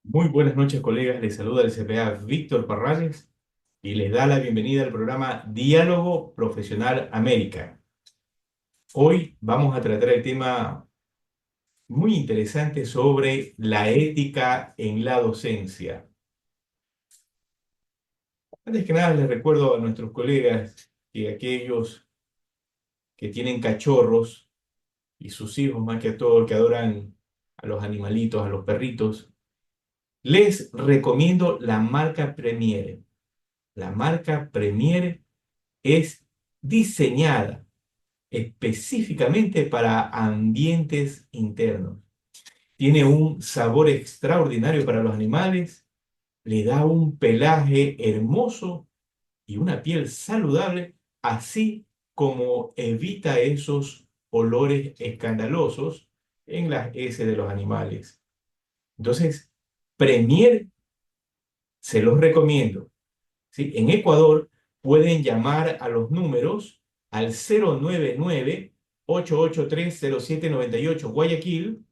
Muy buenas noches, colegas. Les saluda el CPA Víctor Parrales y les da la bienvenida al programa Diálogo Profesional América. Hoy vamos a tratar el tema muy interesante sobre la ética en la docencia. Antes que nada, les recuerdo a nuestros colegas que aquellos que tienen cachorros y sus hijos, más que todo, que adoran a los animalitos, a los perritos, les recomiendo la marca Premier. La marca Premier es diseñada específicamente para ambientes internos. Tiene un sabor extraordinario para los animales, le da un pelaje hermoso y una piel saludable, así como evita esos olores escandalosos en las heces de los animales. Entonces, Premier se los recomiendo. ¿Sí? En Ecuador pueden llamar a los números al 099-883-0798 Guayaquil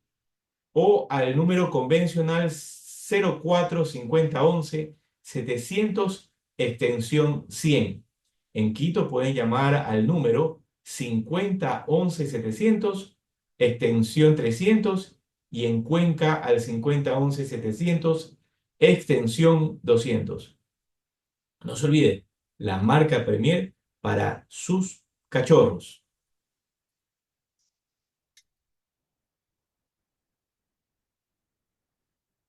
o al número convencional 04-5011-700 extensión 100. En Quito pueden llamar al número 5011-700 extensión 300 y en Cuenca al 5011-700 extensión 200. No se olvide, la marca Premier para sus cachorros.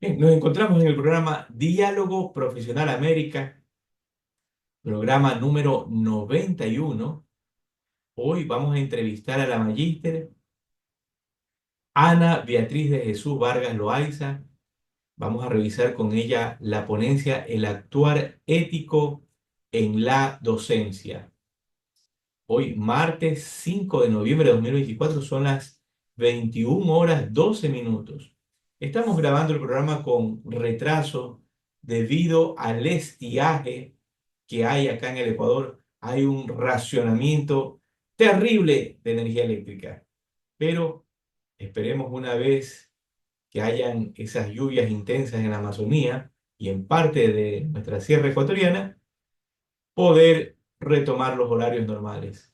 Bien, nos encontramos en el programa Diálogo Profesional América, programa número 91. Hoy vamos a entrevistar a la magíster Ana Beatriz de Jesús Vargas Loaiza. Vamos a revisar con ella la ponencia El actuar ético en la docencia. Hoy, martes 5 de noviembre de 2024, son las 21 horas 12 minutos. Estamos grabando el programa con retraso debido al estiaje que hay acá en el Ecuador. Hay un racionamiento terrible de energía eléctrica, pero esperemos una vez que hayan esas lluvias intensas en la Amazonía y en parte de nuestra sierra ecuatoriana, poder retomar los horarios normales.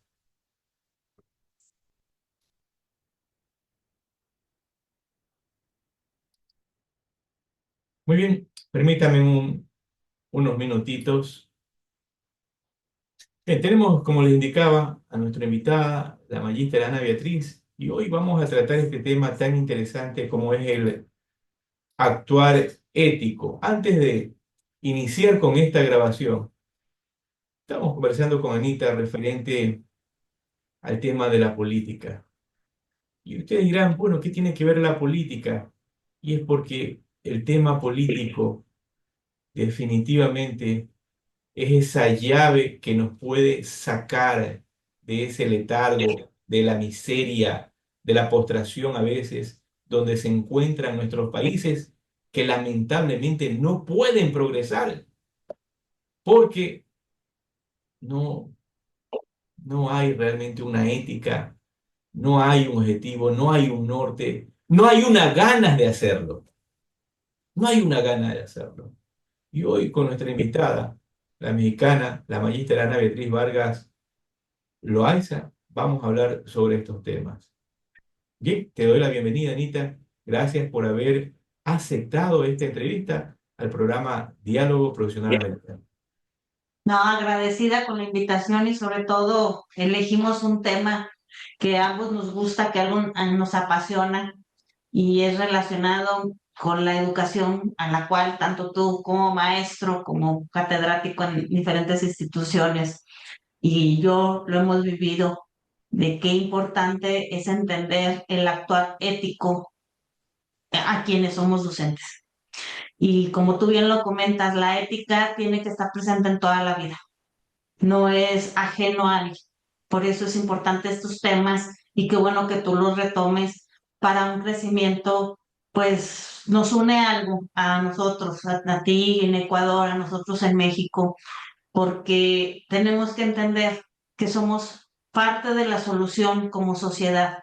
Muy bien, permítame unos minutitos. Bien, tenemos, como les indicaba, a nuestra invitada, la magíster Ana Beatriz, y hoy vamos a tratar este tema tan interesante como es el actuar ético. Antes de iniciar con esta grabación, estamos conversando con Anita referente al tema de la política. Y ustedes dirán, bueno, ¿qué tiene que ver la política? Y es porque el tema político definitivamente es esa llave que nos puede sacar de ese letargo, de la miseria, de la postración a veces, donde se encuentran nuestros países que lamentablemente no pueden progresar porque no, no hay realmente una ética, no hay un objetivo, no hay un norte, no hay una ganas de hacerlo, no hay una gana de hacerlo. Y hoy con nuestra invitada, la mexicana, la magíster Ana Beatriz Vargas Loaiza, vamos a hablar sobre estos temas. Bien, te doy la bienvenida, Anita. Gracias por haber aceptado esta entrevista al programa Diálogo Profesional Americano. No, agradecida con la invitación y sobre todo elegimos un tema que a ambos nos gusta, que nos apasiona y es relacionado con la educación a la cual tanto tú como maestro, como catedrático en diferentes instituciones y yo lo hemos vivido, de qué importante es entender el actuar ético a quienes somos docentes. Y como tú bien lo comentas, la ética tiene que estar presente en toda la vida, no es ajeno a alguien. Por eso es importante estos temas y qué bueno que tú los retomes para un crecimiento, pues nos une algo a nosotros, a ti en Ecuador, a nosotros en México, porque tenemos que entender que somos parte de la solución como sociedad.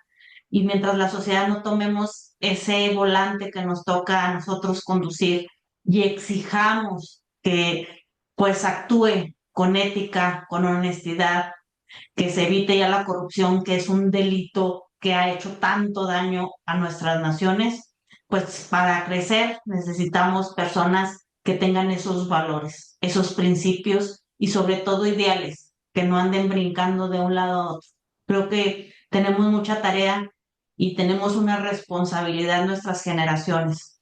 Y mientras la sociedad no tomemos ese volante que nos toca a nosotros conducir, y exijamos que pues actúe con ética, con honestidad, que se evite ya la corrupción, que es un delito que ha hecho tanto daño a nuestras naciones, pues para crecer necesitamos personas que tengan esos valores, esos principios y sobre todo ideales, que no anden brincando de un lado a otro. Creo que tenemos mucha tarea y tenemos una responsabilidad en nuestras generaciones,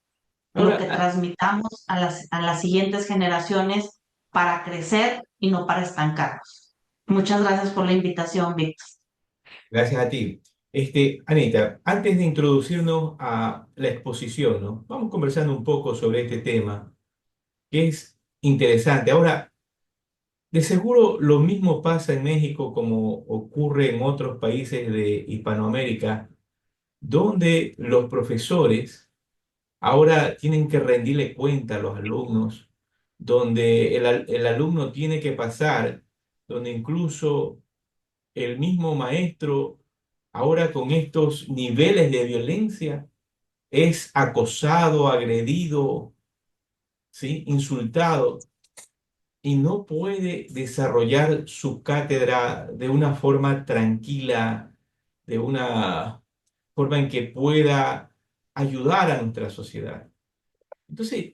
lo Ahora, que transmitamos a las siguientes generaciones para crecer y no para estancarnos. Muchas gracias por la invitación, Víctor. gracias a ti. Anita, antes de introducirnos a la exposición, ¿no? Vamos conversando un poco sobre este tema, que es interesante. Ahora, de seguro lo mismo pasa en México como ocurre en otros países de Hispanoamérica, donde los profesores ahora tienen que rendirle cuenta a los alumnos, donde el alumno tiene que pasar, donde incluso el mismo maestro, ahora con estos niveles de violencia, es acosado, agredido, ¿sí? Insultado y no puede desarrollar su cátedra de una forma tranquila, de una forma en que pueda ayudar a nuestra sociedad. Entonces,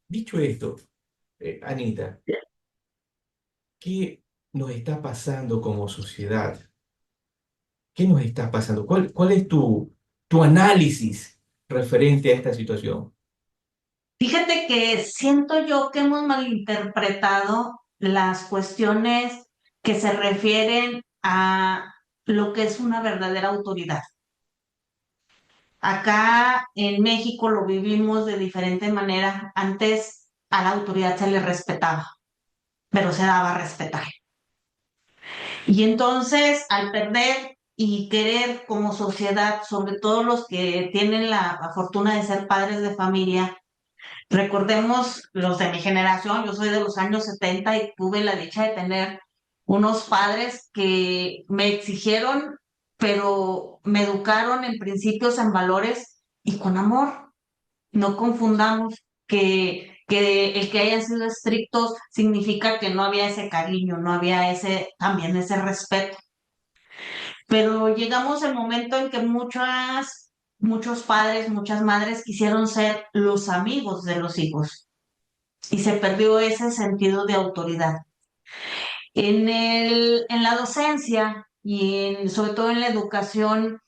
dicho esto, Anita, ¿qué nos está pasando como sociedad? ¿Qué nos está pasando? ¿Cuál es tu análisis referente a esta situación? Fíjate que siento yo que hemos malinterpretado las cuestiones que se refieren a lo que es una verdadera autoridad. Acá en México lo vivimos de diferente manera. Antes a la autoridad se le respetaba, pero se daba a respetar. Y entonces, al perder y querer como sociedad, sobre todo los que tienen la fortuna de ser padres de familia, recordemos los de mi generación, yo soy de los años 70 y tuve la dicha de tener unos padres que me exigieron, pero me educaron en principios, en valores y con amor. No confundamos que el que hayan sido estrictos significa que no había ese cariño, no había también ese respeto. Pero llegamos al momento en que muchos padres, muchas madres quisieron ser los amigos de los hijos y se perdió ese sentido de autoridad. En la docencia sobre todo en la educación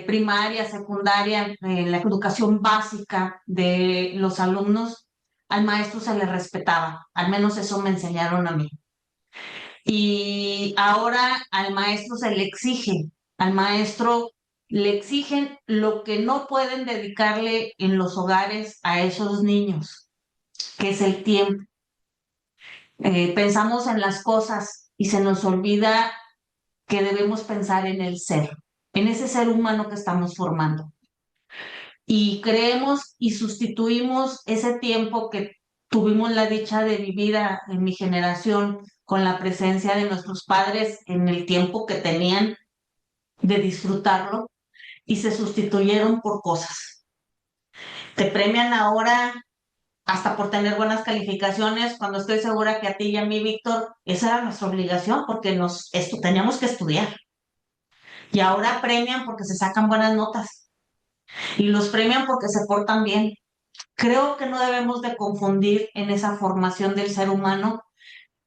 primaria, secundaria, en la educación básica de los alumnos, al maestro se le respetaba, al menos eso me enseñaron a mí. Y ahora al maestro le exigen lo que no pueden dedicarle en los hogares a esos niños, que es el tiempo. Pensamos en las cosas y se nos olvida que debemos pensar en el ser, en ese ser humano que estamos formando. Y creemos y sustituimos ese tiempo que tuvimos la dicha de vivir en mi generación con la presencia de nuestros padres en el tiempo que tenían de disfrutarlo y se sustituyeron por cosas. Te premian ahora hasta por tener buenas calificaciones, cuando estoy segura que a ti y a mí, Víctor, esa era nuestra obligación porque teníamos que estudiar. Y ahora premian porque se sacan buenas notas y los premian porque se portan bien. Creo que no debemos de confundir en esa formación del ser humano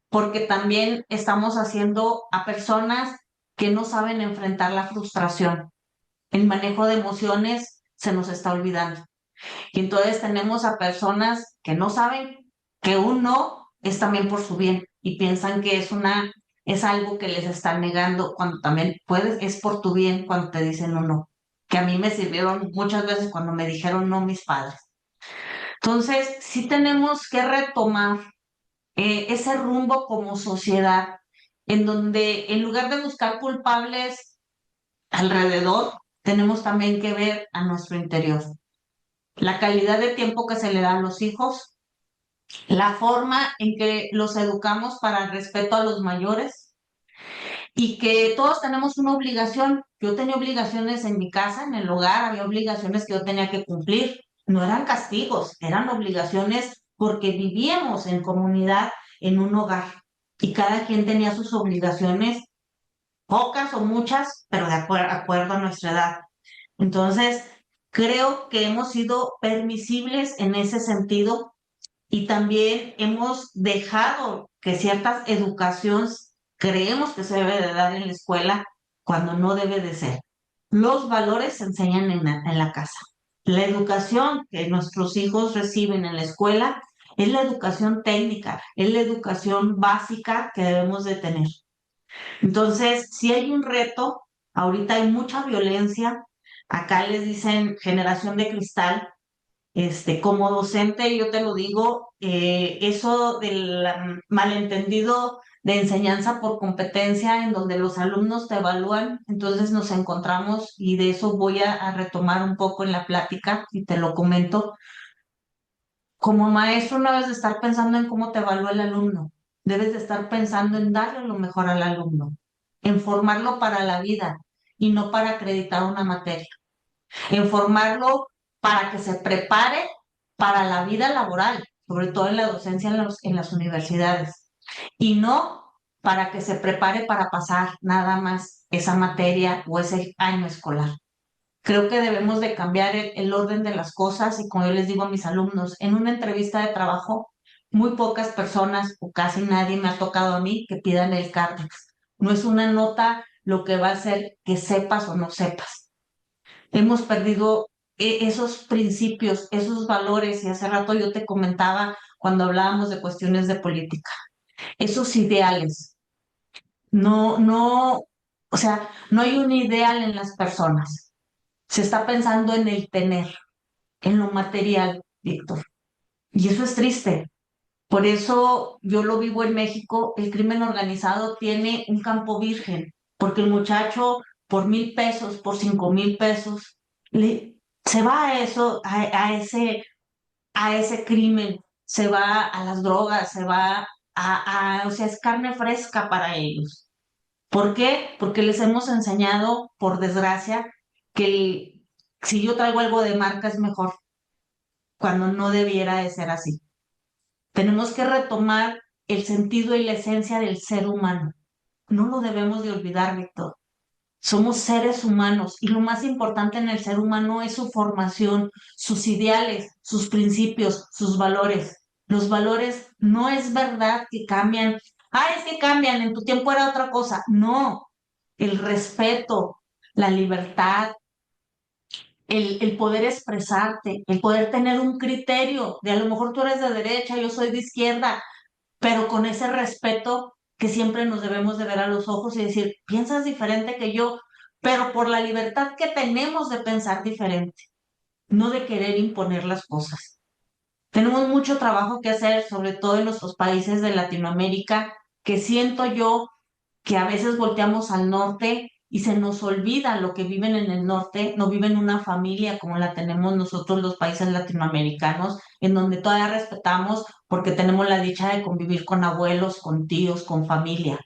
porque también estamos haciendo a personas que no saben enfrentar la frustración. El manejo de emociones se nos está olvidando. Y entonces tenemos a personas que no saben que un no es también por su bien y piensan que es algo que les están negando cuando también es por tu bien cuando te dicen un no. Que a mí me sirvieron muchas veces cuando me dijeron no mis padres. Entonces, sí tenemos que retomar ese rumbo como sociedad en donde en lugar de buscar culpables alrededor, tenemos también que ver a nuestro interior. La calidad de tiempo que se le da a los hijos, la forma en que los educamos para el respeto a los mayores y que todos tenemos una obligación. Yo tenía obligaciones en mi casa, en el hogar, había obligaciones que yo tenía que cumplir. No eran castigos, eran obligaciones porque vivíamos en comunidad en un hogar y cada quien tenía sus obligaciones, pocas o muchas, pero de acuerdo a nuestra edad. Entonces, creo que hemos sido permisibles en ese sentido y también hemos dejado que ciertas educaciones creemos que se debe de dar en la escuela cuando no debe de ser. Los valores se enseñan en la casa. La educación que nuestros hijos reciben en la escuela es la educación técnica, es la educación básica que debemos de tener. Entonces, si hay un reto, ahorita hay mucha violencia, acá les dicen generación de cristal, como docente, yo te lo digo, eso del malentendido de enseñanza por competencia, en donde los alumnos te evalúan, entonces nos encontramos y de eso voy a retomar un poco en la plática y te lo comento. Como maestro, no debes de estar pensando en cómo te evalúa el alumno, debes de estar pensando en darle lo mejor al alumno, en formarlo para la vida y no para acreditar una materia, en formarlo para que se prepare para la vida laboral, sobre todo en la docencia en las universidades, y no para que se prepare para pasar nada más esa materia o ese año escolar. Creo que debemos de cambiar el orden de las cosas y como yo les digo a mis alumnos, en una entrevista de trabajo, muy pocas personas o casi nadie me ha tocado a mí que pidan el Cardex. No es una nota lo que va a hacer que sepas o no sepas. Hemos perdido esos principios, esos valores, y hace rato yo te comentaba cuando hablábamos de cuestiones de política, esos ideales. No, no, o sea, no hay un ideal en las personas. Se está pensando en el tener, en lo material, Víctor. Y eso es triste. Por eso yo lo vivo en México, el crimen organizado tiene un campo virgen, porque el muchacho por 1,000 pesos, por 5,000 pesos, se va a eso, a ese crimen, se va a las drogas, se va o sea, es carne fresca para ellos. ¿Por qué? Porque les hemos enseñado, por desgracia, que si yo traigo algo de marca es mejor, cuando no debiera de ser así. Tenemos que retomar el sentido y la esencia del ser humano. No lo debemos de olvidar, Víctor. Somos seres humanos y lo más importante en el ser humano es su formación, sus ideales, sus principios, sus valores. Los valores no es verdad que cambian. Ah, es que cambian, en tu tiempo era otra cosa. No, el respeto, la libertad, el poder expresarte, el poder tener un criterio de a lo mejor tú eres de derecha, yo soy de izquierda, pero con ese respeto que siempre nos debemos de ver a los ojos y decir, piensas diferente que yo, pero por la libertad que tenemos de pensar diferente, no de querer imponer las cosas. Tenemos mucho trabajo que hacer, sobre todo en nuestros países de Latinoamérica, que siento yo que a veces volteamos al norte y se nos olvida lo que viven en el norte, no viven una familia como la tenemos nosotros los países latinoamericanos, en donde todavía respetamos porque tenemos la dicha de convivir con abuelos, con tíos, con familia,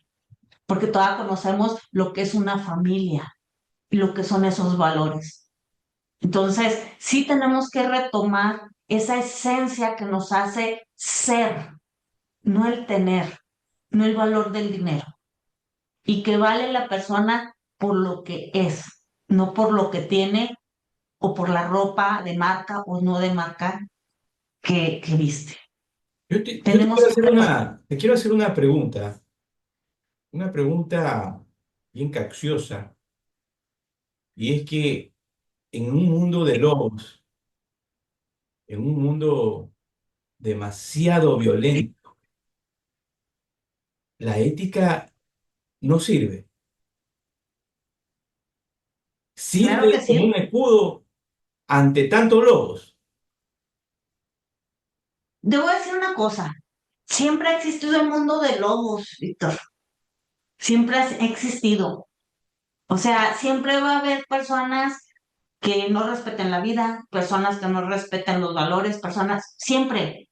porque todavía conocemos lo que es una familia y lo que son esos valores. Entonces, sí tenemos que retomar esa esencia que nos hace ser, no el tener, no el valor del dinero y que vale la persona por lo que es, no por lo que tiene o por la ropa de marca o no de marca que viste. Yo te Tenemos quiero que hacer retomar. te quiero hacer una pregunta bien capciosa, y es que en un mundo de lobos, en un mundo demasiado violento, la ética no sirve. Claro que Sirve como sí. un escudo ante tantos lobos. Debo decir una cosa. Siempre ha existido el mundo de lobos, Víctor. Siempre ha existido. O sea, siempre va a haber personas que no respeten la vida, personas que no respeten los valores, personas, siempre.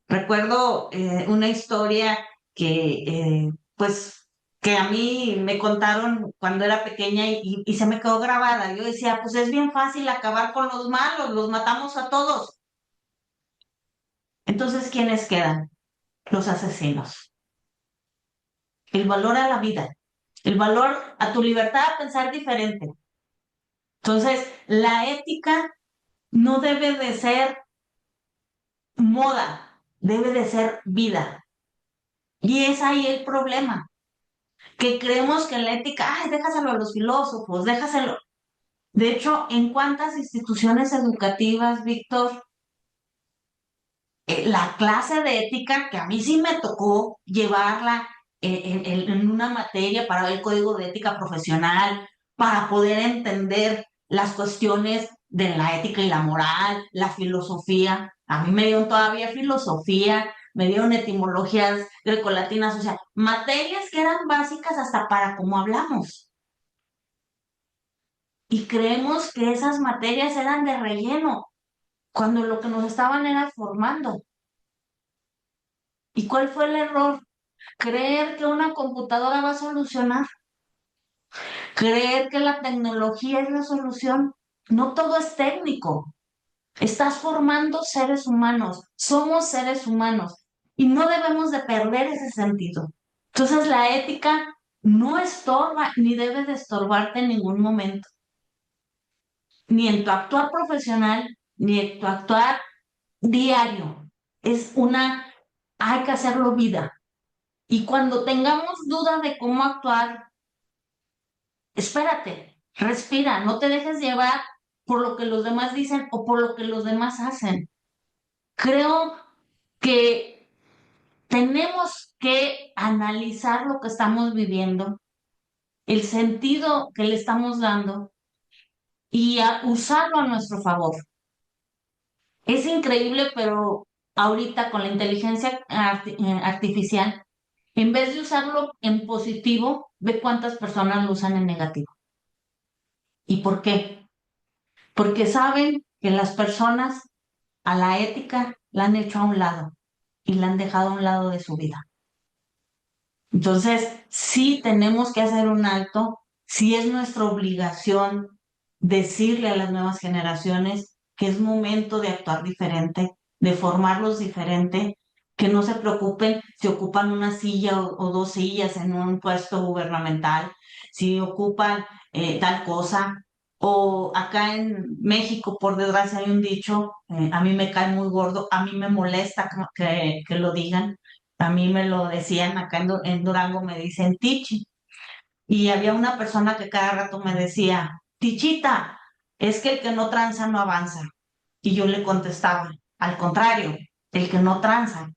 Recuerdo una historia que, pues, que a mí me contaron cuando era pequeña y se me quedó grabada. Yo decía, pues es bien fácil acabar con los malos, los matamos a todos. Entonces, ¿quiénes quedan? Los asesinos. El valor a la vida, el valor a tu libertad a pensar diferente. Entonces, la ética no debe de ser moda, debe de ser vida. Y es ahí el problema, que creemos que la ética, ay, déjaselo a los filósofos, déjaselo. De hecho, ¿en cuántas instituciones educativas, Víctor, la clase de ética, que a mí sí me tocó llevarla en una materia para ver el código de ética profesional, para poder entender las cuestiones de la ética y la moral, la filosofía? A mí me dieron todavía filosofía, me dieron etimologías grecolatinas, o sea, materias que eran básicas hasta para cómo hablamos. Y creemos que esas materias eran de relleno, cuando lo que nos estaban era formando. ¿Y cuál fue el error? Creer que una computadora va a solucionar, creer que la tecnología es la solución. No todo es técnico. Estás formando seres humanos, somos seres humanos y no debemos de perder ese sentido. Entonces la ética no estorba ni debe de estorbarte en ningún momento, ni en tu actuar profesional, ni en tu actuar diario. Es una, hay que hacerlo vida. Y cuando tengamos duda de cómo actuar, espérate, respira, no te dejes llevar por lo que los demás dicen o por lo que los demás hacen. Creo que tenemos que analizar lo que estamos viviendo, el sentido que le estamos dando y usarlo a nuestro favor. Es increíble, pero ahorita con la inteligencia artificial, en vez de usarlo en positivo, ve cuántas personas lo usan en negativo. ¿Y por qué? Porque saben que las personas a la ética la han hecho a un lado y la han dejado a un lado de su vida. Entonces, sí tenemos que hacer un alto, sí es nuestra obligación decirle a las nuevas generaciones que es momento de actuar diferente, de formarlos diferente, que no se preocupen si ocupan una silla o dos sillas en un puesto gubernamental, si ocupan tal cosa. O acá en México, por desgracia, hay un dicho, a mí me cae muy gordo, a mí me molesta que lo digan. A mí me lo decían acá en Durango, me dicen Tichi. Y había una persona que cada rato me decía, Tichita, es que el que no tranza no avanza. Y yo le contestaba, al contrario, el que no tranza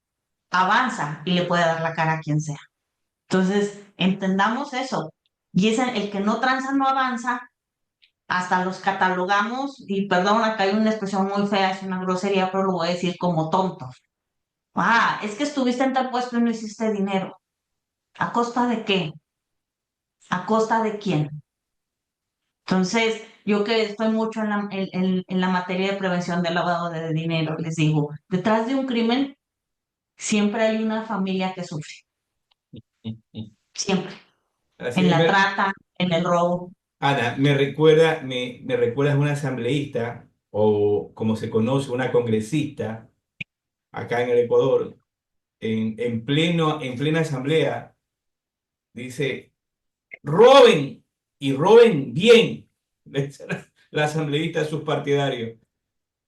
avanza y le puede dar la cara a quien sea. Entonces, entendamos eso. Y es el que no tranza no avanza, hasta los catalogamos, y perdón, acá hay una expresión muy fea, es una grosería, pero lo voy a decir como tontos. Ah, es que estuviste en tal puesto y no hiciste dinero. ¿A costa de qué? ¿A costa de quién? Entonces, yo que estoy mucho en la materia de prevención del lavado de dinero, les digo, detrás de un crimen siempre hay una familia que sufre, siempre, Así en es, la trata, en el robo. Ana, me recuerdas una asambleísta, o como se conoce, una congresista, acá en el Ecuador, en plena asamblea, dice, roben y roben bien. Le dice la asambleísta a sus partidarios.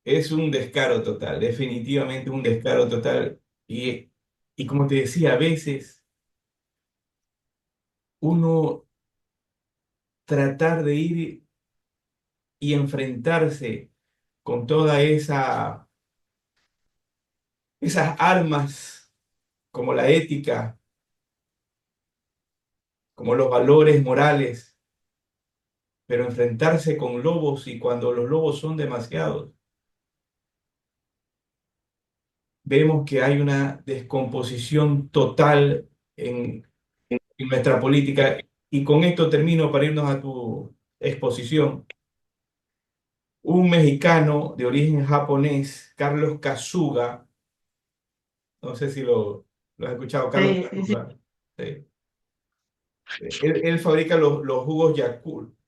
Es un descaro total, definitivamente un descaro total. Y como te decía, a veces uno tratar de ir y enfrentarse con toda esas armas como la ética, como los valores morales, pero enfrentarse con lobos, y cuando los lobos son demasiados, vemos que hay una descomposición total en nuestra política. Y con esto termino para irnos a tu exposición. Un mexicano de origen japonés, Carlos Kasuga, no sé si lo has escuchado, Carlos Sí, sí, sí. Kasuga. Sí. Él fabrica los jugos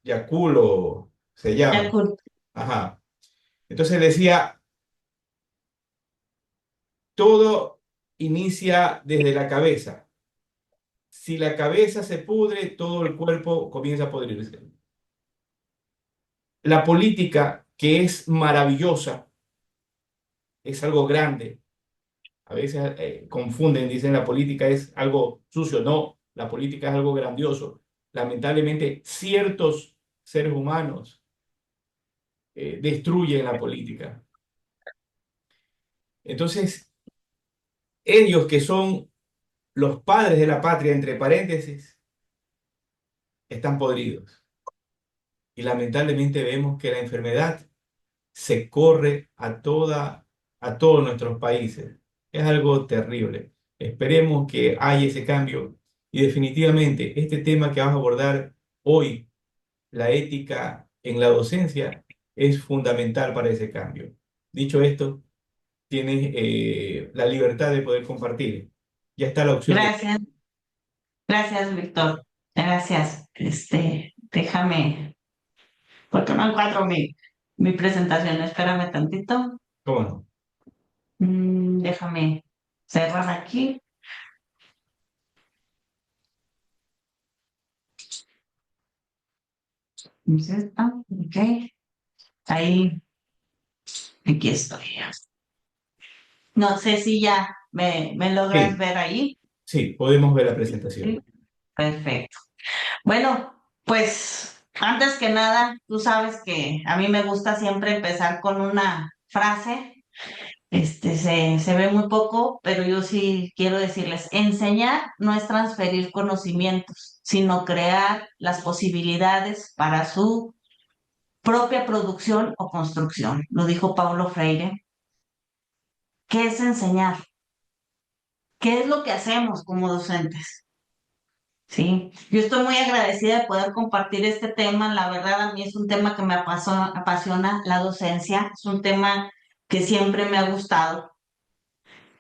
Yakulo, se llama. Yakult. Ajá. Entonces decía, todo inicia desde la cabeza. Si la cabeza se pudre, todo el cuerpo comienza a podrirse. La política, que es maravillosa, es algo grande. A veces confunden, dicen la política es algo sucio. No, la política es algo grandioso. Lamentablemente, ciertos seres humanos destruyen la política. Entonces, ellos que son los padres de la patria, entre paréntesis, están podridos. Y lamentablemente vemos que la enfermedad se corre a todos nuestros países. Es algo terrible. Esperemos que haya ese cambio. Y definitivamente, este tema que vamos a abordar hoy, la ética en la docencia, es fundamental para ese cambio. Dicho esto, tienes la libertad de poder compartir. Ya está la opción de... Gracias, gracias, Víctor. Gracias. Déjame, porque no encuentro mi presentación. Espérame tantito. ¿Cómo no? Déjame cerrar aquí. ¿Es esta? Ok. Ahí, aquí estoy. No sé si ya me logras Sí, ver ahí. sí, podemos ver la Sí. presentación. Perfecto. Bueno, pues antes que nada, tú sabes que a mí me gusta siempre empezar con una frase. Se ve muy poco, pero yo sí quiero decirles, enseñar no es transferir conocimientos, sino crear las posibilidades para su propia producción o construcción. Lo dijo Paulo Freire. ¿Qué es enseñar? ¿Qué es lo que hacemos como docentes? Sí, yo estoy muy agradecida de poder compartir este tema. La verdad, a mí es un tema que me apasiona la docencia. Es un tema que siempre me ha gustado,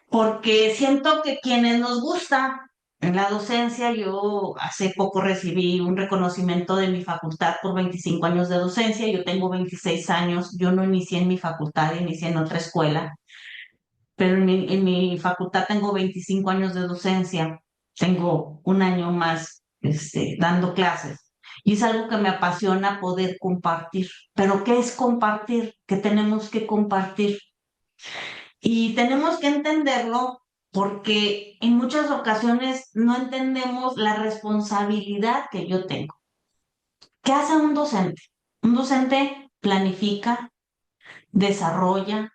porque siento que quienes nos gusta en la docencia, yo hace poco recibí un reconocimiento de mi facultad por 25 años de docencia. Yo tengo 26 años. Yo no inicié en mi facultad, inicié en otra escuela, pero en mi facultad tengo 25 años de docencia, tengo un año más dando clases. Y es algo que me apasiona poder compartir. Pero ¿qué es compartir? ¿Qué tenemos que compartir? Y tenemos que entenderlo porque en muchas ocasiones no entendemos la responsabilidad que yo tengo. ¿Qué hace un docente? Un docente planifica, desarrolla,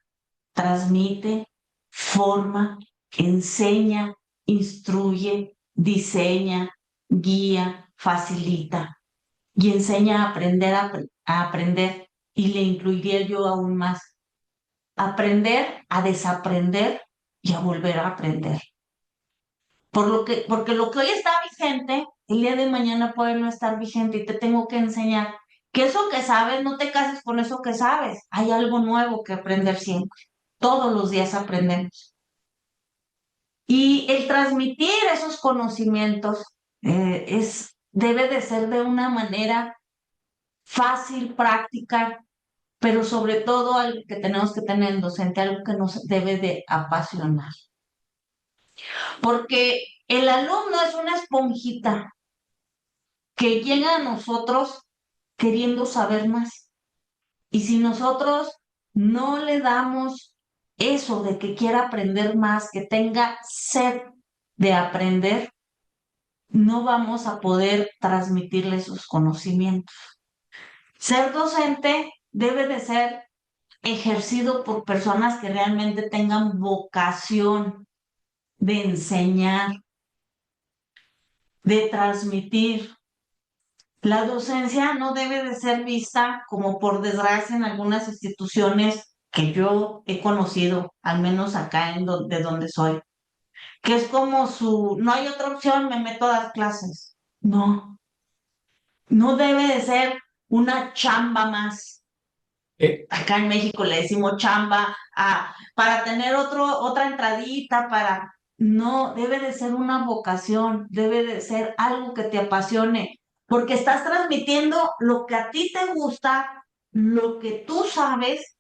transmite, forma, enseña, instruye, diseña, guía, facilita y enseña a aprender a aprender. Y le incluiría yo aún más, aprender a desaprender y a volver a aprender. Porque lo que hoy está vigente, el día de mañana puede no estar vigente y te tengo que enseñar que eso que sabes, no te cases con eso que sabes. Hay algo nuevo que aprender siempre. Todos los días aprendemos. Y el transmitir esos conocimientos debe de ser de una manera fácil, práctica, pero sobre todo algo que tenemos que tener en docente, algo que nos debe de apasionar. Porque el alumno es una esponjita que llega a nosotros queriendo saber más. Y si nosotros no le damos eso de que quiera aprender más, que tenga sed de aprender, no vamos a poder transmitirle sus conocimientos. Ser docente debe de ser ejercido por personas que realmente tengan vocación de enseñar, de transmitir. La docencia no debe de ser vista como por desgracia en algunas instituciones que yo he conocido, al menos acá de donde soy, que es como no hay otra opción, me meto a dar clases. No, no debe de ser una chamba más. Eh, Acá en México le decimos chamba para tener otra entradita, para... No, debe de ser una vocación, debe de ser algo que te apasione, porque estás transmitiendo lo que a ti te gusta, lo que tú sabes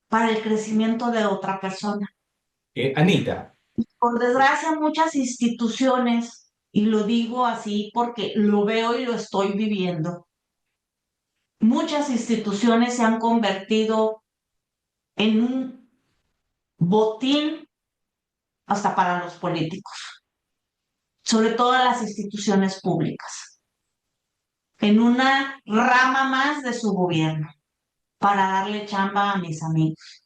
para el crecimiento de otra persona. Anita, Por desgracia, muchas instituciones, y lo digo así porque lo veo y lo estoy viviendo, muchas instituciones se han convertido en un botín hasta para los políticos, sobre todo las instituciones públicas, en una rama más de su gobierno, para darle chamba a mis amigos.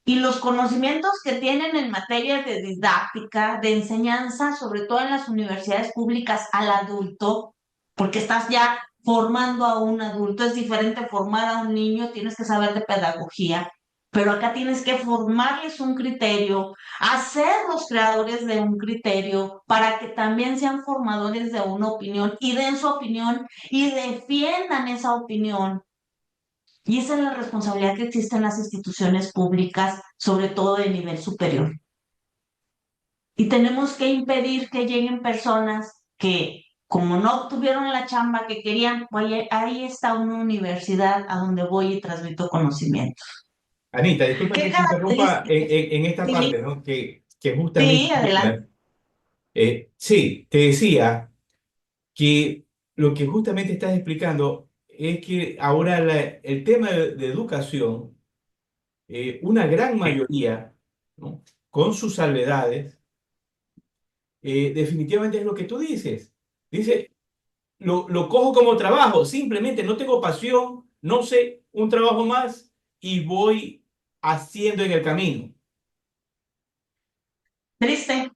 Y los conocimientos que tienen en materia de didáctica, de enseñanza, sobre todo en las universidades públicas al adulto, porque estás ya formando a un adulto, es diferente formar a un niño, tienes que saber de pedagogía, pero acá tienes que formarles un criterio, hacerlos creadores de un criterio para que también sean formadores de una opinión y den su opinión y defiendan esa opinión. Y esa es la responsabilidad que existe en las instituciones públicas, sobre todo de nivel superior. Y tenemos que impedir que lleguen personas que, como no obtuvieron la chamba que querían, pues ahí está una universidad a donde voy y transmito conocimiento. Anita, disculpa ¿Qué que te interrumpa características? en esta Sí, parte, ¿no? Que justamente sí, adelante. sí, te decía que lo que justamente estás explicando es que ahora el tema de educación, una gran mayoría, ¿no? Con sus salvedades, definitivamente es lo que tú dices. Dice, lo cojo como trabajo, simplemente no tengo pasión, no sé, un trabajo más y voy haciendo en el camino. Triste,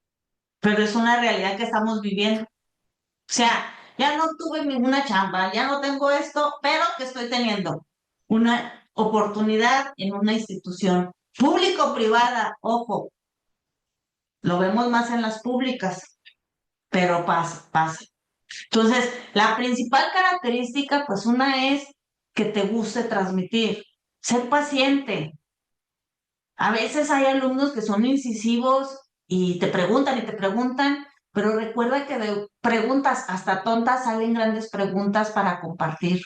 pero es una realidad que estamos viviendo. O sea, ya no tuve ninguna chamba, ya no tengo esto, pero que estoy teniendo una oportunidad en una institución público-privada, ojo, lo vemos más en las públicas, pero pasa, pasa. Entonces, la principal característica, pues una es que te guste transmitir, ser paciente. A veces hay alumnos que son incisivos y te preguntan, pero recuerda que de preguntas hasta tontas salen grandes preguntas para compartir.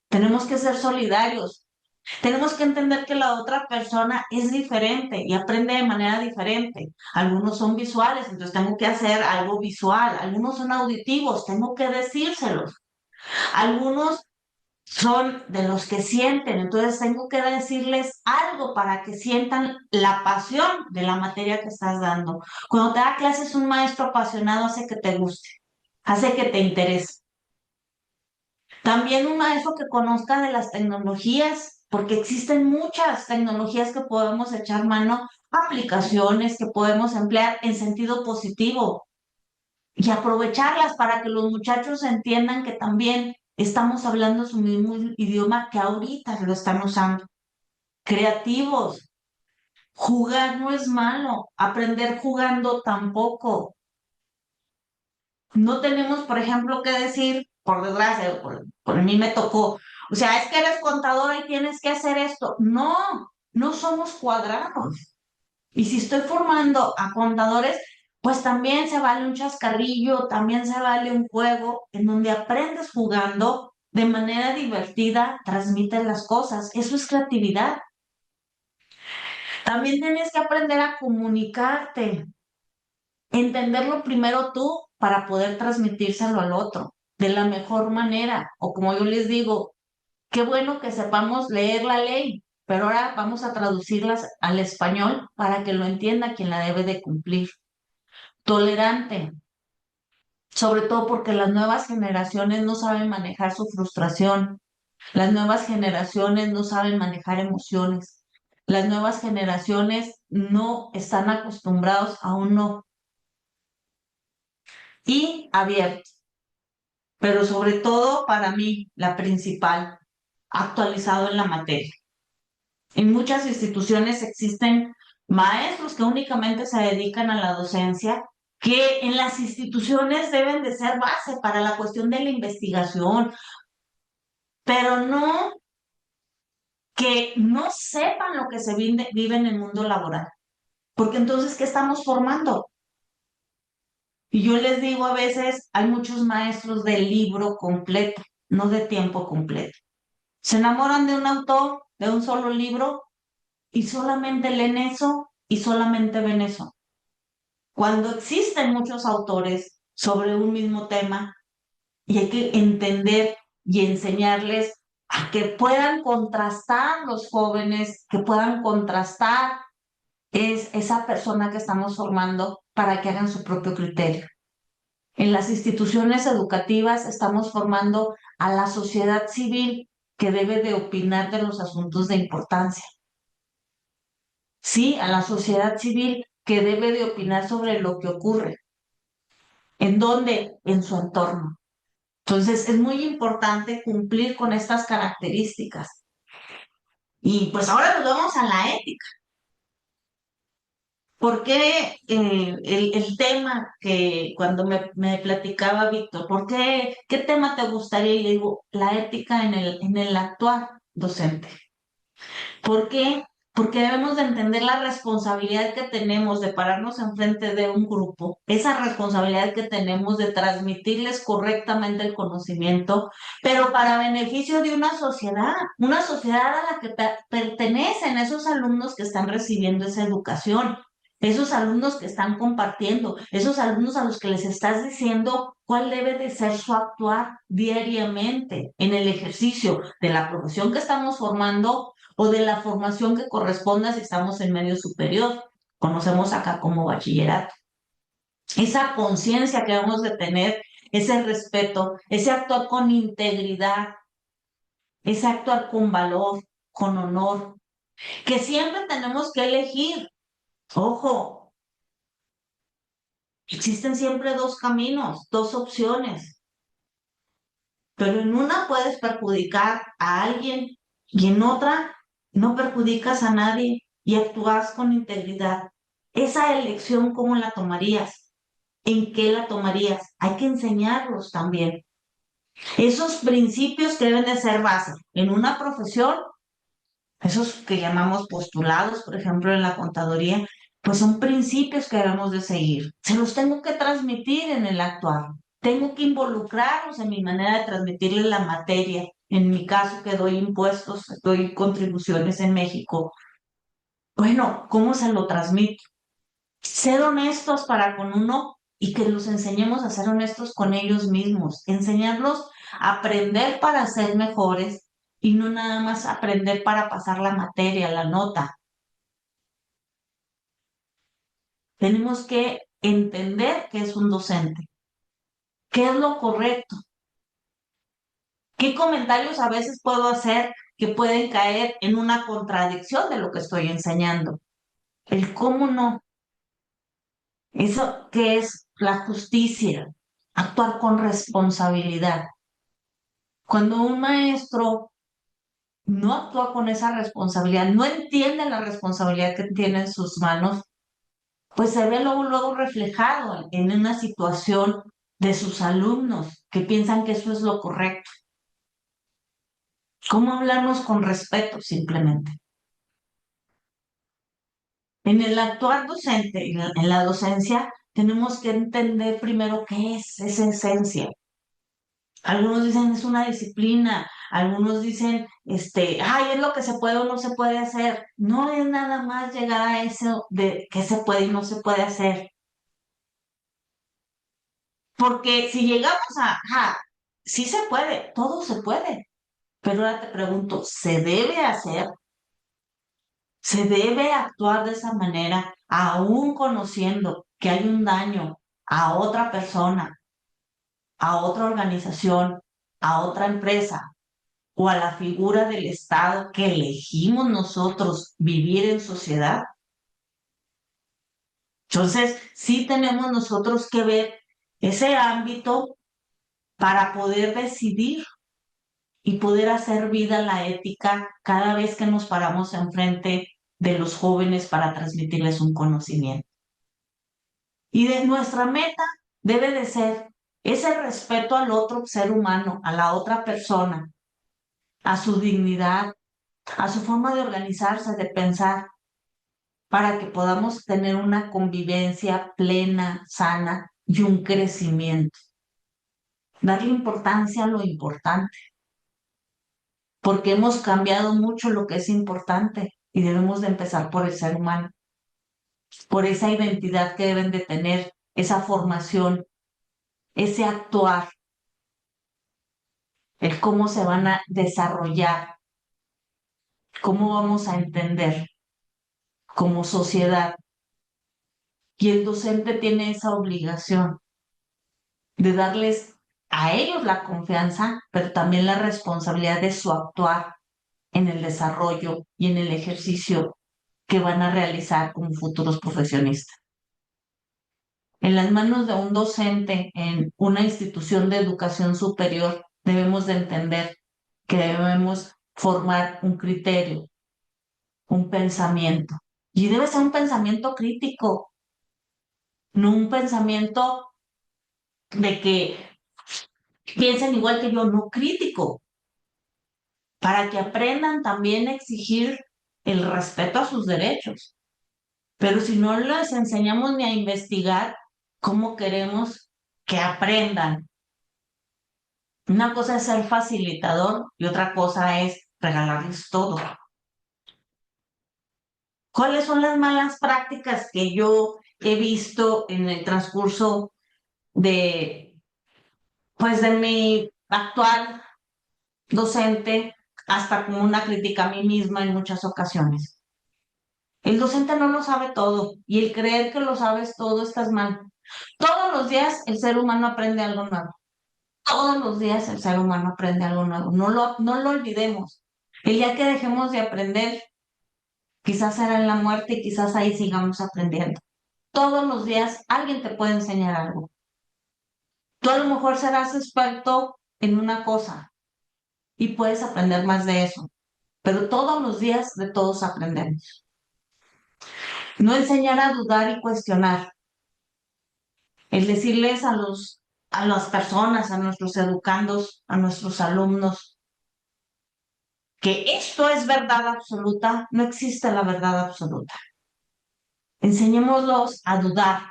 Tenemos que ser solidarios. Tenemos que entender que la otra persona es diferente y aprende de manera diferente. Algunos son visuales, entonces tengo que hacer algo visual. Algunos son auditivos, tengo que decírselos. Algunos son de los que sienten, entonces tengo que decirles algo para que sientan la pasión de la materia que estás dando. Cuando te da clases un maestro apasionado hace que te guste, hace que te interese. También un maestro que conozca de las tecnologías, porque existen muchas tecnologías que podemos echar mano, aplicaciones que podemos emplear en sentido positivo y aprovecharlas para que los muchachos entiendan que también estamos hablando su mismo idioma que ahorita lo están usando. Creativos, jugar no es malo, aprender jugando tampoco. No tenemos, por ejemplo, que decir, por desgracia, por mí me tocó, o sea, es que eres contadora y tienes que hacer esto. No, no somos cuadrados. Y si estoy formando a contadores, pues también se vale un chascarrillo, también se vale un juego en donde aprendes jugando de manera divertida, transmites las cosas. Eso es creatividad. También tienes que aprender a comunicarte, entenderlo primero tú para poder transmitírselo al otro de la mejor manera. O como yo les digo, qué bueno que sepamos leer la ley, pero ahora vamos a traducirlas al español para que lo entienda quien la debe de cumplir. Tolerante, sobre todo porque las nuevas generaciones no saben manejar su frustración, las nuevas generaciones no saben manejar emociones, las nuevas generaciones no están acostumbrados a un no. Y abierto, pero sobre todo para mí la principal, actualizado en la materia. En muchas instituciones existen maestros que únicamente se dedican a la docencia, que en las instituciones deben de ser base para la cuestión de la investigación, pero no que no sepan lo que se vive en el mundo laboral, porque entonces, ¿qué estamos formando? Y yo les digo a veces, hay muchos maestros del libro completo, no de tiempo completo. Se enamoran de un autor, de un solo libro, y solamente leen eso y solamente ven eso. Cuando existen muchos autores sobre un mismo tema y hay que entender y enseñarles a que puedan contrastar los jóvenes, que puedan contrastar es esa persona que estamos formando para que hagan su propio criterio. En las instituciones educativas estamos formando a la sociedad civil que debe de opinar de los asuntos de importancia. Sí, a la sociedad civil que debe de opinar sobre lo que ocurre. ¿En dónde? En su entorno. Entonces, es muy importante cumplir con estas características. Y pues ahora nos vamos a la ética. ¿Por qué el tema que cuando me platicaba Víctor, qué tema te gustaría? Y le digo, la ética en el actuar docente. ¿Por qué? Porque debemos de entender la responsabilidad que tenemos de pararnos enfrente de un grupo, esa responsabilidad que tenemos de transmitirles correctamente el conocimiento, pero para beneficio de una sociedad a la que pertenecen esos alumnos que están recibiendo esa educación, esos alumnos que están compartiendo, esos alumnos a los que les estás diciendo cuál debe de ser su actuar diariamente en el ejercicio de la profesión que estamos formando o de la formación que corresponda si estamos en medio superior. Conocemos acá como bachillerato. Esa conciencia que debemos de tener, ese respeto, ese actuar con integridad, ese actuar con valor, con honor, que siempre tenemos que elegir. Ojo, existen siempre dos caminos, dos opciones, pero en una puedes perjudicar a alguien y en otra no perjudicas a nadie y actúas con integridad. Esa elección, ¿cómo la tomarías? ¿En qué la tomarías? Hay que enseñarlos también. Esos principios que deben de ser base en una profesión, esos que llamamos postulados, por ejemplo, en la contaduría, pues son principios que debemos de seguir. Se los tengo que transmitir en el actuar. Tengo que involucrarlos en mi manera de transmitirles la materia. En mi caso, que doy impuestos, doy contribuciones en México. Bueno, ¿cómo se lo transmito? Ser honestos para con uno y que los enseñemos a ser honestos con ellos mismos. Enseñarlos a aprender para ser mejores y no nada más aprender para pasar la materia, la nota. Tenemos que entender qué es un docente, qué es lo correcto, qué comentarios a veces puedo hacer que pueden caer en una contradicción de lo que estoy enseñando. El cómo no. Eso que es la justicia, actuar con responsabilidad. Cuando un maestro no actúa con esa responsabilidad, no entiende la responsabilidad que tiene en sus manos, pues se ve luego reflejado en una situación de sus alumnos que piensan que eso es lo correcto. ¿Cómo hablarnos con respeto simplemente? En el actuar docente, en la docencia, tenemos que entender primero qué es esa esencia. Algunos dicen es una disciplina, algunos dicen, ay, es lo que se puede o no se puede hacer. No es nada más llegar a eso de qué se puede y no se puede hacer. Porque si llegamos sí se puede, todo se puede. Pero ahora te pregunto, ¿se debe hacer? ¿Se debe actuar de esa manera, aún conociendo que hay un daño a otra persona, a otra organización, a otra empresa o a la figura del Estado que elegimos nosotros vivir en sociedad? Entonces, sí tenemos nosotros que ver ese ámbito para poder decidir y poder hacer vida la ética cada vez que nos paramos enfrente de los jóvenes para transmitirles un conocimiento. Y de nuestra meta debe de ser ese respeto al otro ser humano, a la otra persona, a su dignidad, a su forma de organizarse, de pensar, para que podamos tener una convivencia plena, sana y un crecimiento. Darle importancia a lo importante, porque hemos cambiado mucho lo que es importante y debemos de empezar por el ser humano. por esa identidad que deben de tener, esa formación, ese actuar, el cómo se van a desarrollar, cómo vamos a entender como sociedad. Y el docente tiene esa obligación de darles a ellos la confianza, pero también la responsabilidad de su actuar en el desarrollo y en el ejercicio que van a realizar como futuros profesionistas. En las manos de un docente en una institución de educación superior, debemos de entender que debemos formar un criterio, un pensamiento. Y debe ser un pensamiento crítico, no un pensamiento de que piensen igual que yo, no crítico, para que aprendan también a exigir el respeto a sus derechos. Pero si no les enseñamos ni a investigar, ¿cómo queremos que aprendan? Una cosa es ser facilitador y otra cosa es regalarles todo. ¿Cuáles son las malas prácticas que yo he visto en el transcurso de, pues, de mi actual docente, hasta como una crítica a mí misma en muchas ocasiones? El docente no lo sabe todo y el creer que lo sabes todo estás mal. Todos los días el ser humano aprende algo nuevo. Todos los días el ser humano aprende algo nuevo. No lo olvidemos. El día que dejemos de aprender, quizás será en la muerte y quizás ahí sigamos aprendiendo. Todos los días alguien te puede enseñar algo. Tú a lo mejor serás experto en una cosa y puedes aprender más de eso, pero todos los días de todos aprendemos. No enseñar a dudar y cuestionar, el decirles a las personas, a nuestros educandos, a nuestros alumnos, que esto es verdad absoluta, no existe la verdad absoluta. Enseñémoslos a dudar,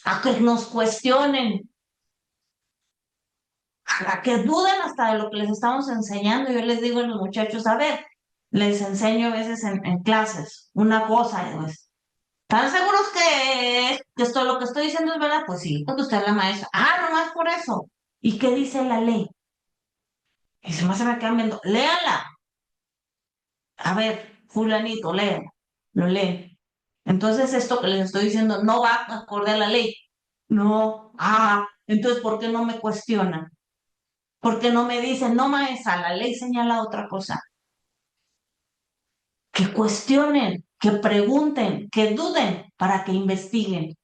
a que nos cuestionen, a que duden hasta de lo que les estamos enseñando. Yo les digo a los muchachos, a ver, les enseño a veces en clases una cosa, y pues, ¿están seguros que esto lo que estoy diciendo es verdad? Pues sí, porque usted es la maestra. Ah, nomás por eso. ¿Y qué dice la ley? Y se me quedan viendo, léala. A ver, fulanito, léala. Lo lee. Entonces, esto que les estoy diciendo no va acorde a la ley. No. Ah, entonces, ¿por qué no me cuestionan? ¿Por qué no me dicen, no, maestra, la ley señala otra cosa? Que cuestionen, que pregunten, que duden para que investiguen.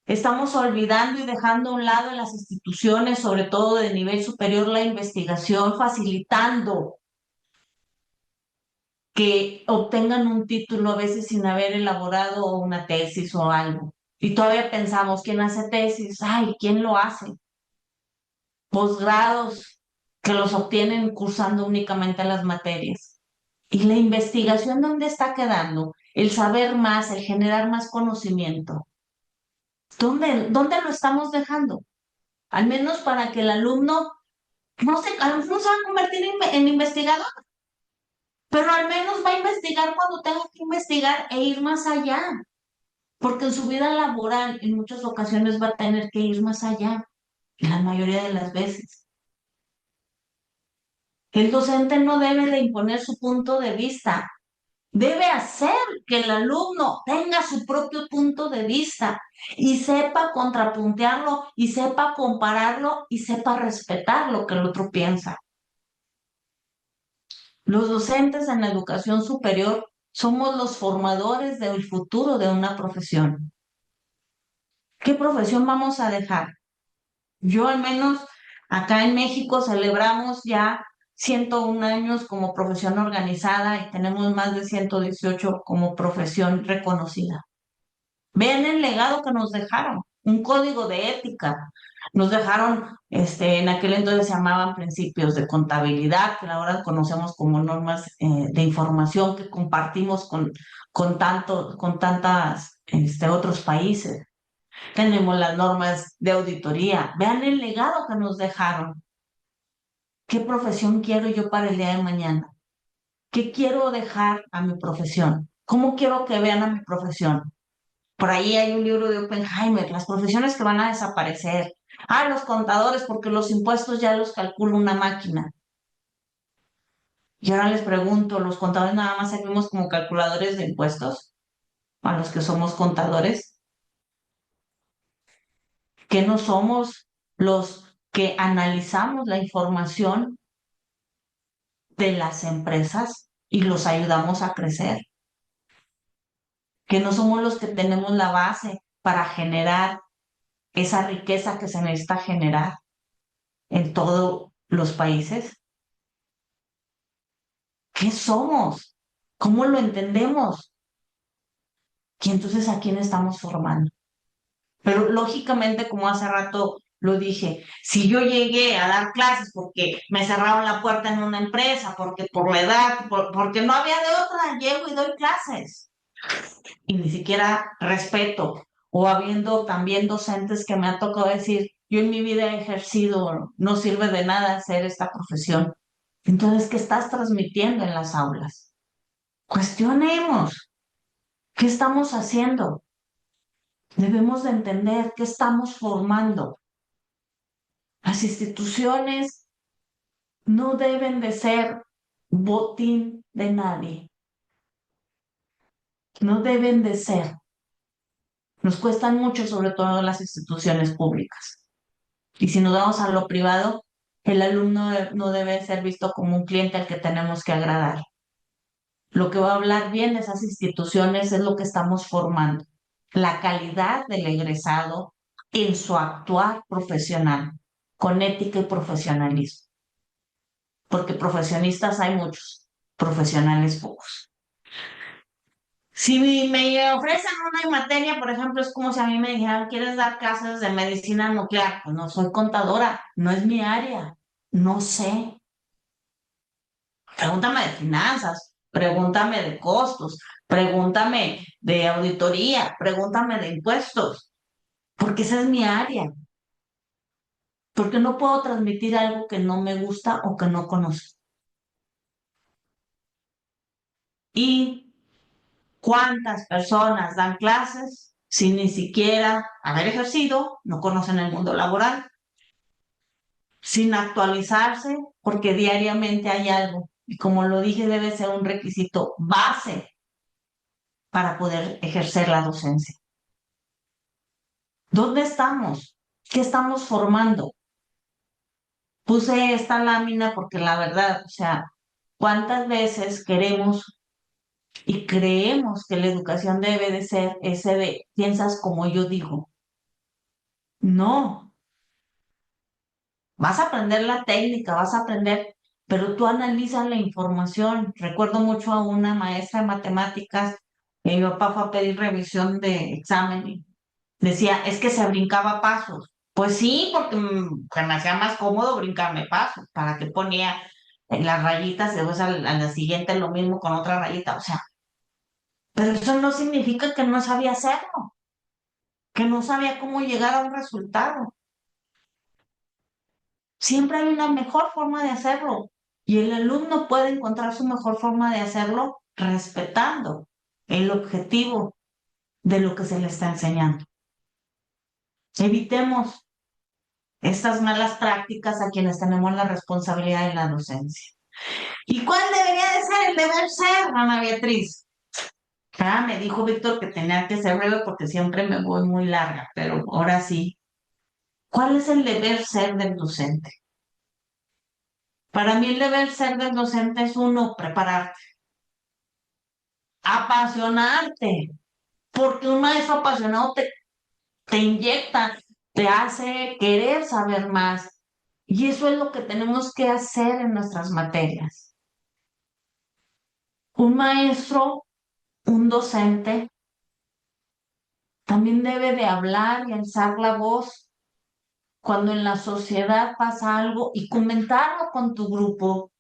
Estamos olvidando y dejando a un lado en las instituciones, sobre todo de nivel superior, la investigación, facilitando que obtengan un título a veces sin haber elaborado una tesis o algo. Y todavía pensamos, ¿quién hace tesis? Ay, ¿quién lo hace? Posgrados que los obtienen cursando únicamente las materias. ¿Y la investigación dónde está quedando? El saber más, el generar más conocimiento. ¿Dónde lo estamos dejando? Al menos para que el alumno, no sé, a lo mejor no se va a convertir en investigador, pero al menos va a investigar cuando tenga que investigar e ir más allá, porque en su vida laboral en muchas ocasiones va a tener que ir más allá, la mayoría de las veces. El docente no debe de imponer su punto de vista, debe hacer que el alumno tenga su propio punto de vista y sepa contrapuntearlo y sepa compararlo y sepa respetar lo que el otro piensa. Los docentes en la educación superior somos los formadores del futuro de una profesión. ¿Qué profesión vamos a dejar? Yo al menos acá en México celebramos ya 101 años como profesión organizada y tenemos más de 118 como profesión reconocida. Vean el legado que nos dejaron, un código de ética. Nos dejaron, en aquel entonces se llamaban principios de contabilidad, que ahora conocemos como normas de información que compartimos con tantas otros países. Tenemos las normas de auditoría. Vean el legado que nos dejaron. ¿Qué profesión quiero yo para el día de mañana? ¿Qué quiero dejar a mi profesión? ¿Cómo quiero que vean a mi profesión? Por ahí hay un libro de Oppenheimer, las profesiones que van a desaparecer. Ah, los contadores, porque los impuestos ya los calcula una máquina. Y ahora les pregunto, ¿los contadores nada más servimos como calculadores de impuestos? A los que somos contadores, que no somos los que analizamos la información de las empresas y los ayudamos a crecer, que no somos los que tenemos la base para generar esa riqueza que se necesita generar en todos los países. ¿Qué somos? ¿Cómo lo entendemos? Y entonces, ¿a quién estamos formando? Pero lógicamente, como hace rato lo dije, si yo llegué a dar clases porque me cerraron la puerta en una empresa, porque por la edad, porque no había de otra, llego y doy clases. Y ni siquiera respeto. O habiendo también docentes que me ha tocado decir, yo en mi vida he ejercido, no sirve de nada hacer esta profesión. Entonces, ¿qué estás transmitiendo en las aulas? Cuestionemos, ¿qué estamos haciendo? Debemos de entender qué estamos formando. Las instituciones no deben de ser botín de nadie, no deben de ser. Nos cuestan mucho, sobre todo las instituciones públicas. Y si nos vamos a lo privado, el alumno no debe ser visto como un cliente al que tenemos que agradar. Lo que va a hablar bien de esas instituciones es lo que estamos formando, la calidad del egresado en su actuar profesional, con ética y profesionalismo, porque profesionistas hay muchos, profesionales pocos. Si me ofrecen una materia, por ejemplo, es como si a mí me dijeran, ¿quieres dar clases de medicina nuclear? Pues no soy contadora, no es mi área, no sé. Pregúntame de finanzas, pregúntame de costos, pregúntame de auditoría, pregúntame de impuestos, porque esa es mi área, porque no puedo transmitir algo que no me gusta o que no conozco. ¿Y cuántas personas dan clases sin ni siquiera haber ejercido, no conocen el mundo laboral, sin actualizarse, porque diariamente hay algo? Y como lo dije, debe ser un requisito base para poder ejercer la docencia. ¿Dónde estamos? ¿Qué estamos formando? Puse esta lámina porque la verdad, o sea, ¿cuántas veces queremos y creemos que la educación debe de ser ese de piensas como yo digo? No, vas a aprender la técnica, vas a aprender, pero tú analizas la información. Recuerdo mucho a una maestra de matemáticas que mi papá fue a pedir revisión de examen y decía, es que se brincaba pasos. Pues sí, porque se me hacía más cómodo brincarme pasos. ¿Para que ponía en las rayitas y después a la siguiente lo mismo con otra rayita? O sea, pero eso no significa que no sabía hacerlo, que no sabía cómo llegar a un resultado. Siempre hay una mejor forma de hacerlo y el alumno puede encontrar su mejor forma de hacerlo respetando el objetivo de lo que se le está enseñando. Evitemos estas malas prácticas a quienes tenemos la responsabilidad de la docencia. ¿Y cuál debería de ser el deber ser, Ana Beatriz? Ah, me dijo Víctor que tenía que ser breve porque siempre me voy muy larga, pero ahora sí. ¿Cuál es el deber ser del docente? Para mí el deber ser del docente es uno, prepararte, apasionarte, porque un maestro apasionado te inyecta, te hace querer saber más. Y eso es lo que tenemos que hacer en nuestras materias. Un maestro, un docente, también debe de hablar y alzar la voz cuando en la sociedad pasa algo y comentarlo con tu grupo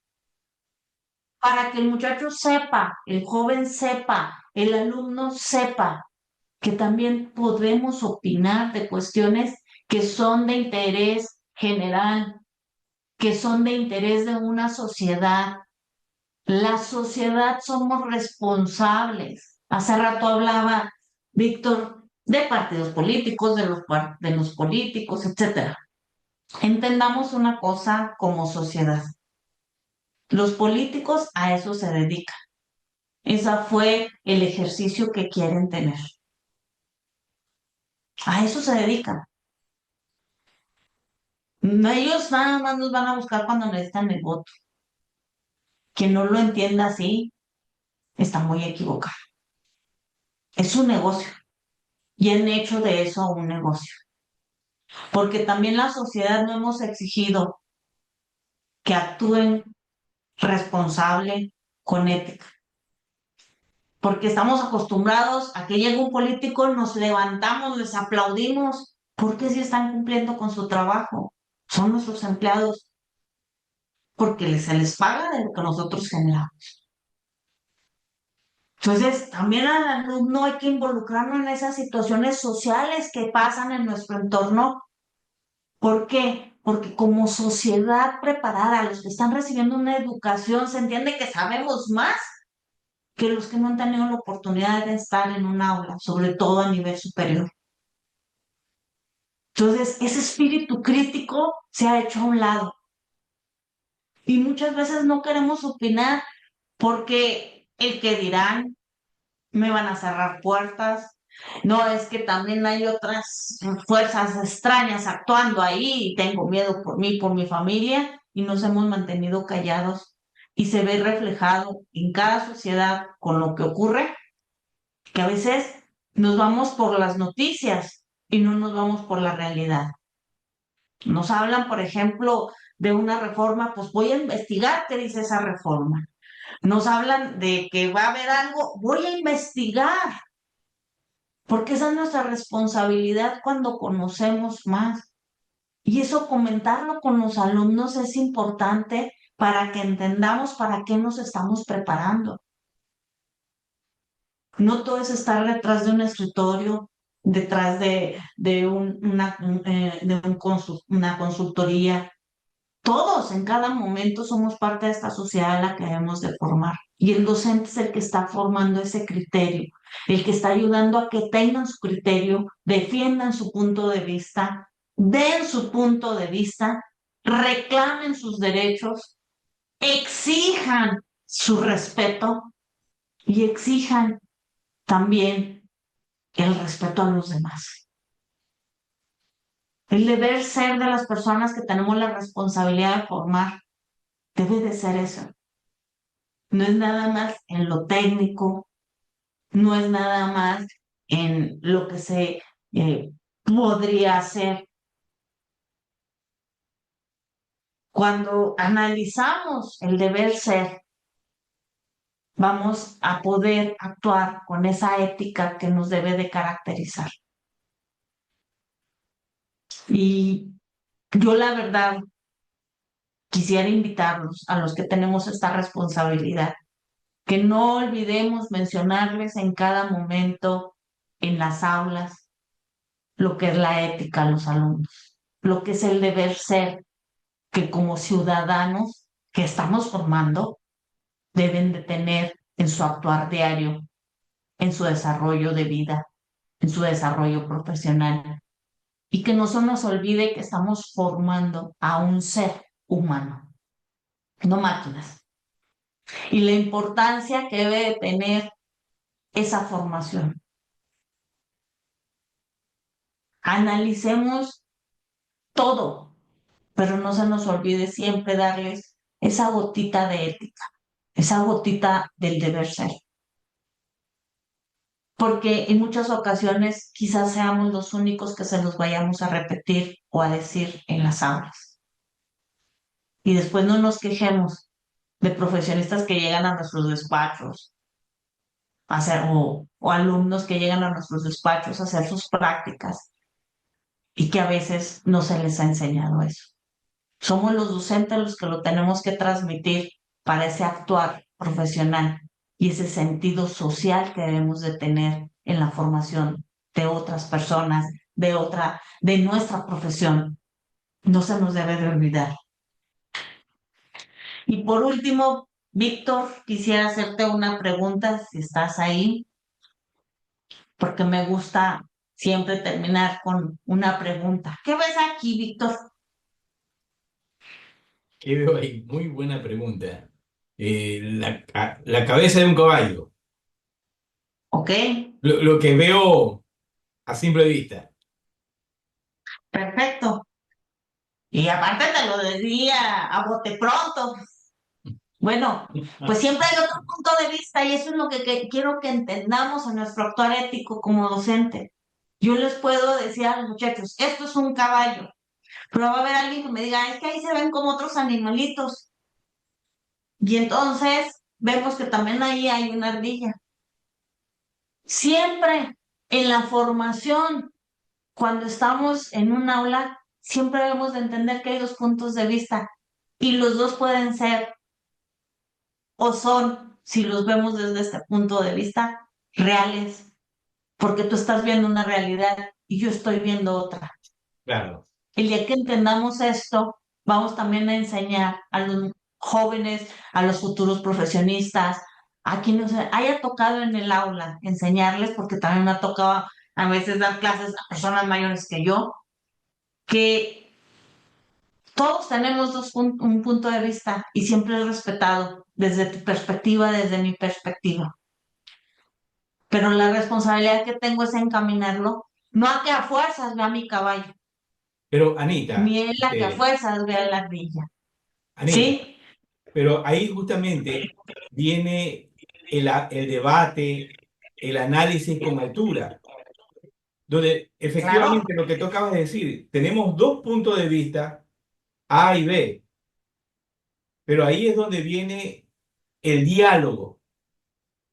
para que el muchacho sepa, el joven sepa, el alumno sepa que también podemos opinar de cuestiones que son de interés general, que son de interés de una sociedad. La sociedad somos responsables. Hace rato hablaba, Víctor, de partidos políticos, de los políticos, etcétera. Entendamos una cosa como sociedad. Los políticos a eso se dedican. Ese fue el ejercicio que quieren tener. A eso se dedican. Ellos nada más nos van a buscar cuando necesitan el voto. Quien no lo entienda así está muy equivocado. Es un negocio y han hecho de eso un negocio. Porque también la sociedad no hemos exigido que actúen responsable, con ética. Porque estamos acostumbrados a que llega un político, nos levantamos, les aplaudimos, porque si están cumpliendo con su trabajo. Son nuestros empleados, porque se les paga de lo que nosotros generamos. Entonces, también al alumno hay que involucrarnos en esas situaciones sociales que pasan en nuestro entorno. ¿Por qué? Porque como sociedad preparada, los que están recibiendo una educación, se entiende que sabemos más que los que no han tenido la oportunidad de estar en un aula, sobre todo a nivel superior. Entonces, ese espíritu crítico se ha hecho a un lado. Y muchas veces no queremos opinar porque el que dirán, me van a cerrar puertas. No, es que también hay otras fuerzas extrañas actuando ahí y tengo miedo por mí, por mi familia, y nos hemos mantenido callados. Y se ve reflejado en cada sociedad con lo que ocurre, que a veces nos vamos por las noticias y no nos vamos por la realidad. Nos hablan, por ejemplo, de una reforma, pues voy a investigar qué dice esa reforma. Nos hablan de que va a haber algo, voy a investigar, porque esa es nuestra responsabilidad cuando conocemos más. Y eso comentarlo con los alumnos es importante para que entendamos para qué nos estamos preparando. No todo es estar detrás de un escritorio, detrás de una consultoría. Todos en cada momento somos parte de esta sociedad a la que debemos de formar. Y el docente es el que está formando ese criterio, el que está ayudando a que tengan su criterio, defiendan su punto de vista, den su punto de vista, reclamen sus derechos, exijan su respeto y exijan también el respeto a los demás. El deber ser de las personas que tenemos la responsabilidad de formar debe de ser eso. No es nada más en lo técnico, no es nada más en lo que se podría hacer. Cuando analizamos el deber ser, vamos a poder actuar con esa ética que nos debe de caracterizar. Y yo la verdad quisiera invitarlos a los que tenemos esta responsabilidad, que no olvidemos mencionarles en cada momento en las aulas lo que es la ética a los alumnos, lo que es el deber ser, que como ciudadanos que estamos formando deben de tener en su actuar diario, en su desarrollo de vida, en su desarrollo profesional. Y que no se nos olvide que estamos formando a un ser humano, no máquinas. Y la importancia que debe de tener esa formación. Analicemos todo, pero no se nos olvide siempre darles esa gotita de ética, esa gotita del deber ser. Porque en muchas ocasiones quizás seamos los únicos que se los vayamos a repetir o a decir en las aulas. Y después no nos quejemos de profesionistas que llegan a nuestros despachos a hacer, o alumnos que llegan a nuestros despachos a hacer sus prácticas y que a veces no se les ha enseñado eso. Somos los docentes los que lo tenemos que transmitir para ese actuar profesional y ese sentido social que debemos de tener en la formación de otras personas, de nuestra profesión. No se nos debe de olvidar. Y por último, Víctor, quisiera hacerte una pregunta, si estás ahí. porque me gusta siempre terminar con una pregunta. ¿Qué ves aquí, Víctor? ¿Qué veo ahí? Muy buena pregunta. La cabeza de un caballo. ¿Ok? Lo que veo a simple vista. Perfecto. Y aparte te lo decía a bote pronto. Bueno, pues siempre hay otro punto de vista y eso es lo que quiero que entendamos en nuestro actuar ético como docente. Yo les puedo decir a los muchachos, esto es un caballo, pero va a haber alguien que me diga, es que ahí se ven como otros animalitos. Y entonces vemos que también ahí hay una ardilla. Siempre en la formación, cuando estamos en un aula, siempre debemos de entender que hay dos puntos de vista y los dos pueden ser o son, si los vemos desde este punto de vista, reales, porque tú estás viendo una realidad y yo estoy viendo otra. Claro. El día que entendamos esto, vamos también a enseñar a los jóvenes, a los futuros profesionistas, a quienes nos haya tocado en el aula enseñarles, porque también me ha tocado a veces dar clases a personas mayores que yo, que todos tenemos un punto de vista y siempre es respetado desde tu perspectiva, desde mi perspectiva. Pero la responsabilidad que tengo es encaminarlo, no a que a fuerzas vea mi caballo, Pero Anita, ni él a que a fuerzas vea la ardilla. Anita, ¿Sí? pero ahí justamente viene el debate, el análisis con altura, donde Claro, efectivamente lo que tú acabas de decir, tenemos dos puntos de vista, A y B, pero ahí es donde viene el diálogo,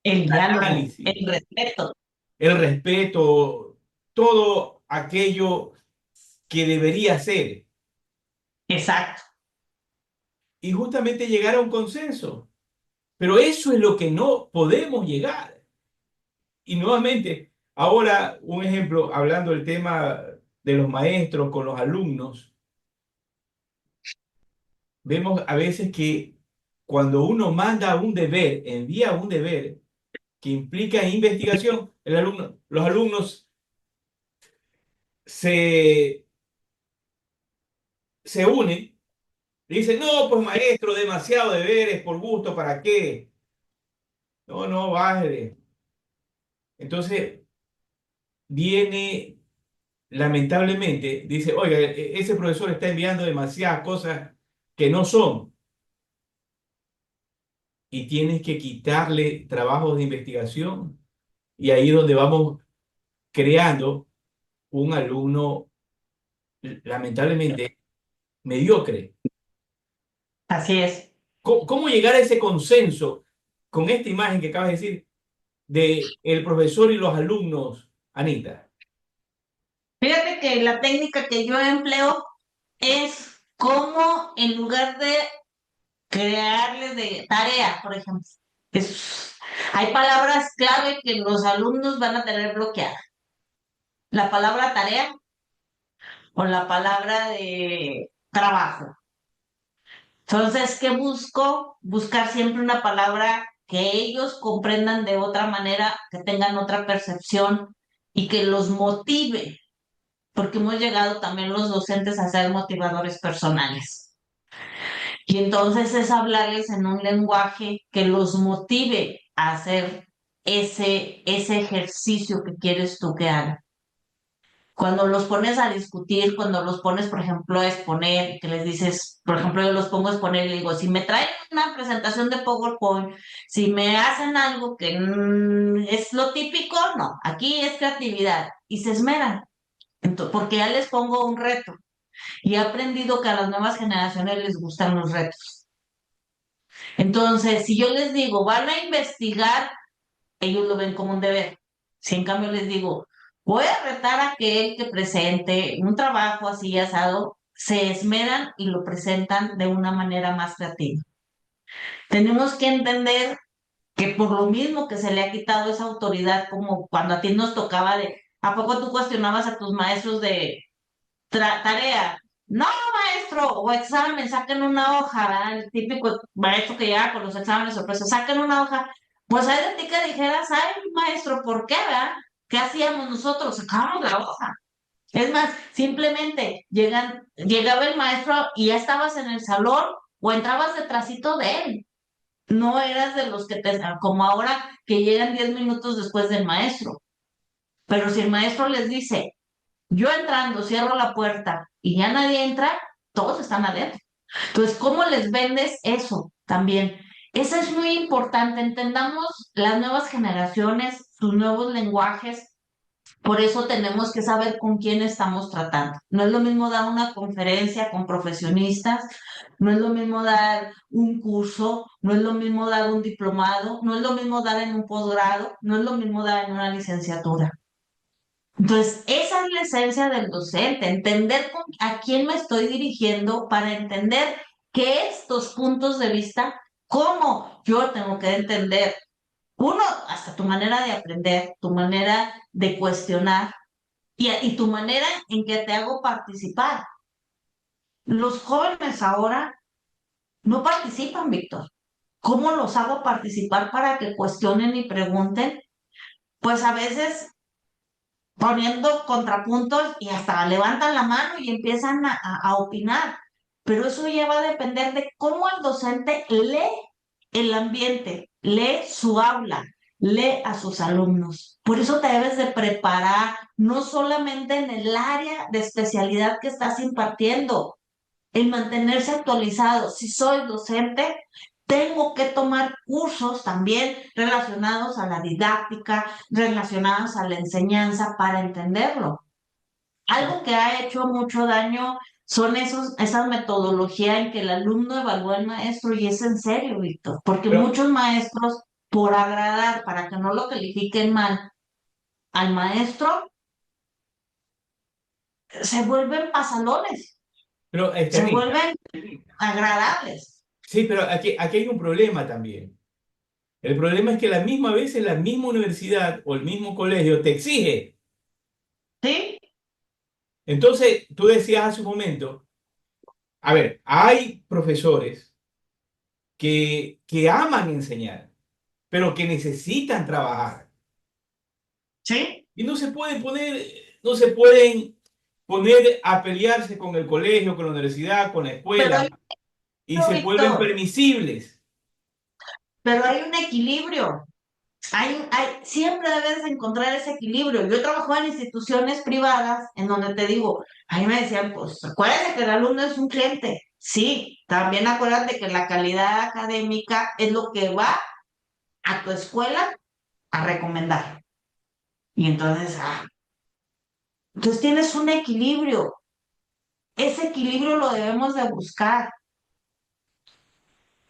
el el diálogo, análisis, el respeto. el respeto, todo aquello que debería ser, Exacto. y justamente llegar a un consenso. Pero eso es lo que no podemos llegar. Y nuevamente, ahora un ejemplo, hablando del tema de los maestros con los alumnos, vemos a veces que cuando uno manda un deber, envía un deber que implica investigación, los alumnos se, se unen y dicen, no, pues maestro, demasiado deberes por gusto, ¿para qué? No, no, bájale. Entonces viene, lamentablemente, dice, oiga, ese profesor está enviando demasiadas cosas que no son y tienes que quitarle trabajos de investigación y ahí es donde vamos creando un alumno lamentablemente mediocre. Así es. ¿Cómo llegar a ese consenso con esta imagen que acabas de decir de el profesor y los alumnos, Anita? Fíjate que la técnica que yo empleo es cómo en lugar de crearles de tarea, por ejemplo, hay palabras clave que los alumnos van a tener bloqueadas. La palabra tarea o la palabra de trabajo. Entonces, ¿qué busco? Buscar siempre una palabra que ellos comprendan de otra manera, que tengan otra percepción y que los motive, porque hemos llegado también los docentes a ser motivadores personales. Y entonces es hablarles en un lenguaje que los motive a hacer ese ejercicio que quieres tú que hagan. Cuando los pones a discutir, cuando los pones, por ejemplo, a exponer, que les dices, por ejemplo, yo los pongo a exponer y le digo, si me traen una presentación de PowerPoint, si me hacen algo que es lo típico, no, aquí es creatividad y se esmeran, porque ya les pongo un reto y he aprendido que a las nuevas generaciones les gustan los retos. Entonces, si yo les digo, van a investigar, ellos lo ven como un deber. Si en cambio les digo, voy a retar a aquel que presente un trabajo así asado, se esmeran y lo presentan de una manera más creativa. Tenemos que entender que por lo mismo que se le ha quitado esa autoridad, como cuando a ti nos tocaba de, ¿a poco tú cuestionabas a tus maestros de tarea? No, maestro, o examen, saquen una hoja, ¿verdad? El típico maestro que llega con los exámenes sorpresa, saquen una hoja. Pues hay de ti que dijeras, ay, maestro, ¿por qué, verdad? ¿Qué hacíamos nosotros? Sacábamos la hoja. Es más, simplemente llegaba el maestro y ya estabas en el salón o entrabas detrásito de él. No eras de los que como ahora que llegan 10 minutos después del maestro. Pero si el maestro les dice, yo entrando, cierro la puerta y ya nadie entra, todos están adentro. Entonces, ¿cómo les vendes eso también? Eso es muy importante. Entendamos las nuevas generaciones, sus nuevos lenguajes. Por eso tenemos que saber con quién estamos tratando. No es lo mismo dar una conferencia con profesionistas, no es lo mismo dar un curso, no es lo mismo dar un diplomado, no es lo mismo dar en un posgrado, no es lo mismo dar en una licenciatura. Entonces, esa es la esencia del docente, entender a quién me estoy dirigiendo para entender que estos puntos de vista, cómo yo tengo que entender, uno, hasta tu manera de aprender, tu manera de cuestionar y tu manera en que te hago participar. Los jóvenes ahora no participan, Víctor. ¿Cómo los hago participar para que cuestionen y pregunten? Pues a veces poniendo contrapuntos y hasta levantan la mano y empiezan a opinar. Pero eso ya va a depender de cómo el docente lee el ambiente, lee su aula, lee a sus alumnos. Por eso te debes de preparar, no solamente en el área de especialidad que estás impartiendo, el mantenerse actualizado. Si soy docente, tengo que tomar cursos también relacionados a la didáctica, relacionados a la enseñanza para entenderlo. Algo que ha hecho mucho daño son esas metodologías en que el alumno evalúa al maestro y es en serio, Víctor, porque Pero, muchos maestros, por agradar, para que no lo califiquen mal al maestro, se vuelven pasalones, pero se Anita, vuelven agradables, sí, pero aquí hay un problema también. El problema es que la misma vez en la misma universidad o el mismo colegio te exige. ¿sí? Entonces, tú decías hace un momento, a ver, hay profesores que aman enseñar, pero que necesitan trabajar. ¿Sí? Y no se pueden poner a pelearse con el colegio, con la universidad, con la Pero escuela, hay y un se vuelven Víctor, permisibles. pero hay un equilibrio. Siempre debes encontrar ese equilibrio. Yo trabajo en instituciones privadas en donde te digo, ahí me decían, pues acuérdate que el alumno es un cliente. Sí, también acuérdate que la calidad académica es lo que va a tu escuela a recomendar. Y entonces tienes un equilibrio. Ese equilibrio lo debemos de buscar.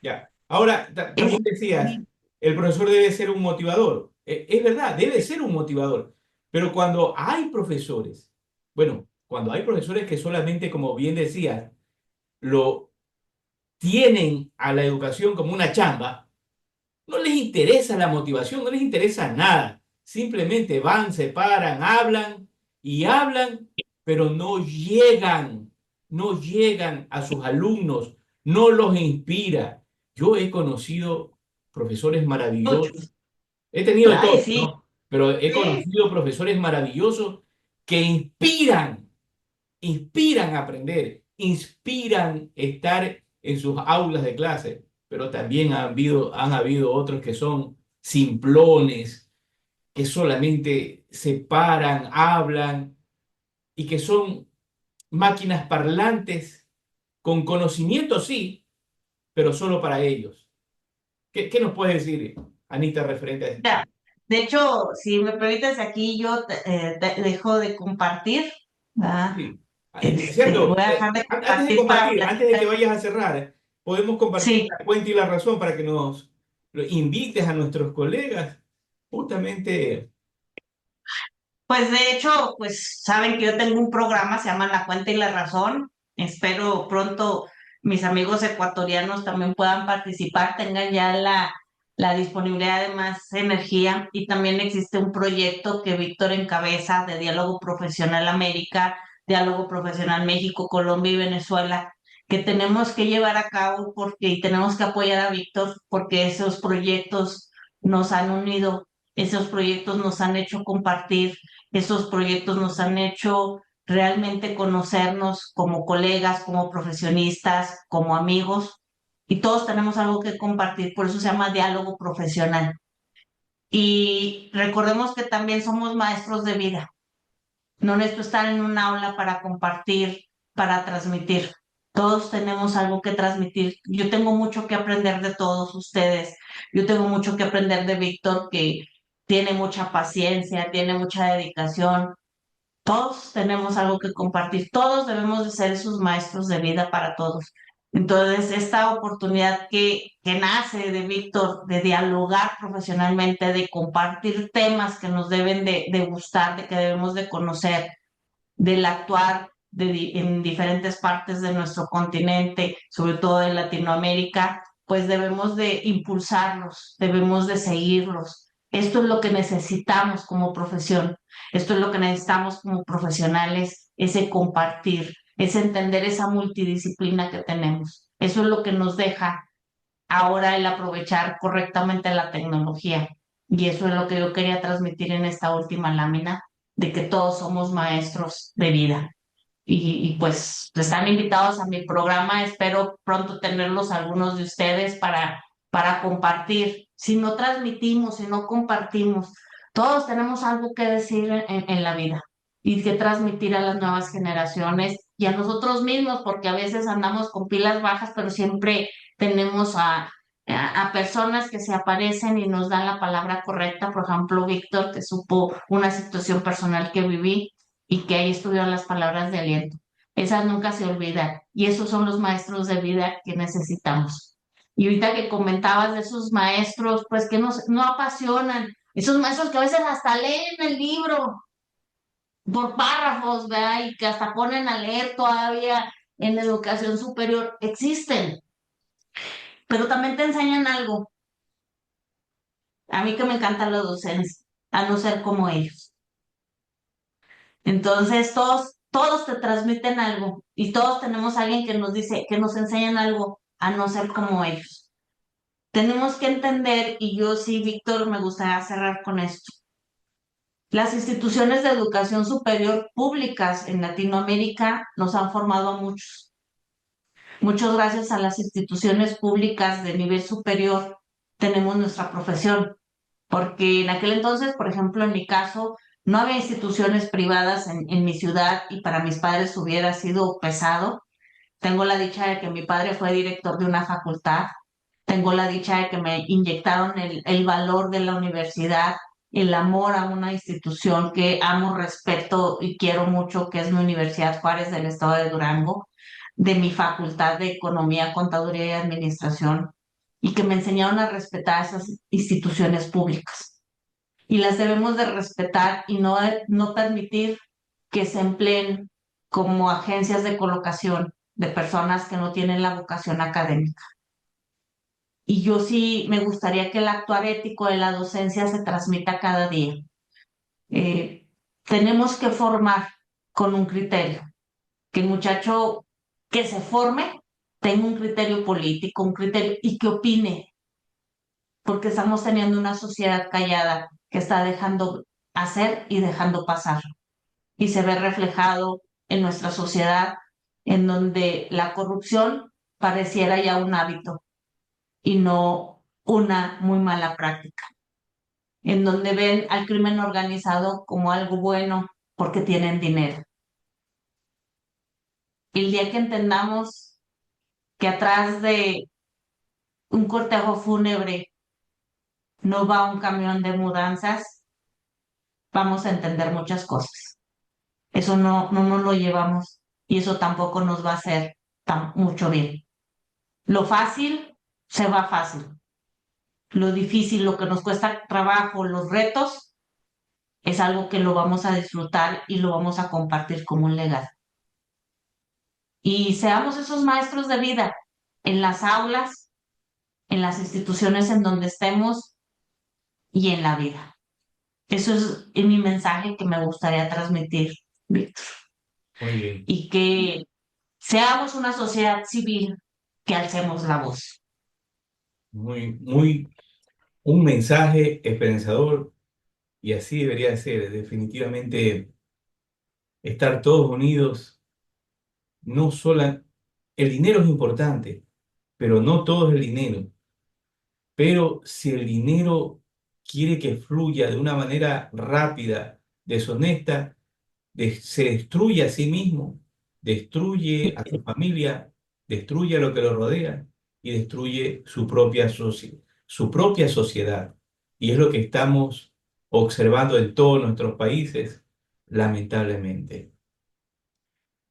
Ya. Ahora, Es- también decías, el profesor debe ser un motivador. Es verdad, debe ser un motivador. Pero cuando hay profesores, bueno, cuando hay profesores que solamente, como bien decías, lo tienen a la educación como una chamba, no les interesa la motivación, no les interesa nada. Simplemente van, se paran, hablan, pero no llegan a sus alumnos, no los inspira. Yo he conocido profesores maravillosos, Muchos. he tenido de Ay, todo, sí, ¿no? Pero he sí. conocido profesores maravillosos que inspiran a aprender, inspiran estar en sus aulas de clase, pero también han habido otros que son simplones, que solamente se paran, hablan y que son máquinas parlantes con conocimiento, sí, pero solo para ellos. ¿Qué nos puedes decir, Anita, referente a esto? Mira, de hecho, si me permites, aquí yo te dejo de compartir, ¿verdad? Sí. Voy Cierto, a dejar de antes de compartir para compartir, antes de platicar. que vayas a cerrar, podemos compartir Sí, la cuenta y la razón para que nos lo invites a nuestros colegas, justamente, pues de hecho, pues saben que yo tengo un programa, se llama La Cuenta y la Razón. Espero pronto mis amigos ecuatorianos también puedan participar, tengan ya la disponibilidad de más energía. Y también existe un proyecto que Víctor encabeza de Diálogo Profesional América, Diálogo Profesional México, Colombia y Venezuela, que tenemos que llevar a cabo y tenemos que apoyar a Víctor porque esos proyectos nos han unido Esos proyectos nos han hecho compartir, esos proyectos nos han hecho realmente conocernos como colegas, como profesionistas, como amigos, y todos tenemos algo que compartir, por eso se llama diálogo profesional. Y recordemos que también somos maestros de vida. No necesito estar en un aula para compartir, para transmitir. Todos tenemos algo que transmitir. Yo tengo mucho que aprender de todos ustedes. Yo tengo mucho que aprender de Víctor, que tiene mucha paciencia, tiene mucha dedicación. Todos tenemos algo que compartir. Todos debemos de ser sus maestros de vida para todos. Entonces, esta oportunidad que nace de Víctor de dialogar profesionalmente, de compartir temas que nos deben de gustar, de que debemos de conocer, del actuar en diferentes partes de nuestro continente, sobre todo en Latinoamérica, pues debemos de impulsarlos, debemos de seguirlos. Esto es lo que necesitamos como profesión, esto es lo que necesitamos como profesionales, ese compartir, ese entender esa multidisciplina que tenemos. Eso es lo que nos deja ahora el aprovechar correctamente la tecnología. Y eso es lo que yo quería transmitir en esta última lámina, de que todos somos maestros de vida. Pues están invitados a mi programa, espero pronto tenerlos algunos de ustedes para compartir. Si no transmitimos, si no compartimos, todos tenemos algo que decir en la vida y que transmitir a las nuevas generaciones y a nosotros mismos, porque a veces andamos con pilas bajas, pero siempre tenemos a personas que se aparecen y nos dan la palabra correcta. Por ejemplo, Víctor, que supo una situación personal que viví y que ahí estuvieron las palabras de aliento. Esas nunca se olvidan y esos son los maestros de vida que necesitamos. Y ahorita que comentabas de esos maestros, pues que no apasionan, esos maestros que a veces hasta leen el libro por párrafos, ¿verdad? Y que hasta ponen a leer todavía en educación superior, existen, pero también te enseñan algo. A mí que me encanta la docencia, a no ser como ellos. Entonces, todos te transmiten algo y todos tenemos a alguien que nos dice, que nos enseñan algo a no ser como ellos. Tenemos que entender, y yo sí, Víctor, me gustaría cerrar con esto. Las instituciones de educación superior públicas en Latinoamérica nos han formado a muchos. Muchas gracias a las instituciones públicas de nivel superior tenemos nuestra profesión, porque en aquel entonces, por ejemplo, en mi caso, no había instituciones privadas en mi ciudad y para mis padres hubiera sido pesado. Tengo la dicha de que mi padre fue director de una facultad, tengo la dicha de que me inyectaron el valor de la universidad, el amor a una institución que amo, respeto y quiero mucho, que es mi Universidad Juárez del Estado de Durango, de mi facultad de Economía, Contaduría y Administración, y que me enseñaron a respetar esas instituciones públicas y las debemos de respetar y no permitir que se empleen como agencias de colocación de personas que no tienen la vocación académica. Y yo sí me gustaría que el actuar ético de la docencia se transmita cada día. Eh, Tenemos que formar con un criterio, que el muchacho que se forme tenga un criterio político, un criterio y que opine, porque estamos teniendo una sociedad callada que está dejando hacer y dejando pasar. Y se ve reflejado en nuestra sociedad, en donde la corrupción pareciera ya un hábito y no una muy mala práctica, en donde ven al crimen organizado como algo bueno porque tienen dinero. El día que entendamos que atrás de un cortejo fúnebre no va un camión de mudanzas, vamos a entender muchas cosas. Eso no nos lo llevamos y eso tampoco nos va a hacer mucho bien. Lo fácil se va fácil. Lo difícil, lo que nos cuesta trabajo, los retos, es algo que lo vamos a disfrutar y lo vamos a compartir como un legado. Y seamos esos maestros de vida en las aulas, en las instituciones en donde estemos y en la vida. Eso es mi mensaje que me gustaría transmitir, Víctor. Muy bien, Y que seamos una sociedad civil que alcemos la voz. muy, un mensaje esperanzador y así debería ser. Definitivamente estar todos unidos, no solo el dinero es importante, pero no todo es el dinero. Pero si el dinero quiere que fluya de una manera rápida, deshonesta, se destruye a sí mismo, destruye a su familia, destruye a lo que lo rodea y destruye su propia sociedad. Y es lo que estamos observando en todos nuestros países, lamentablemente.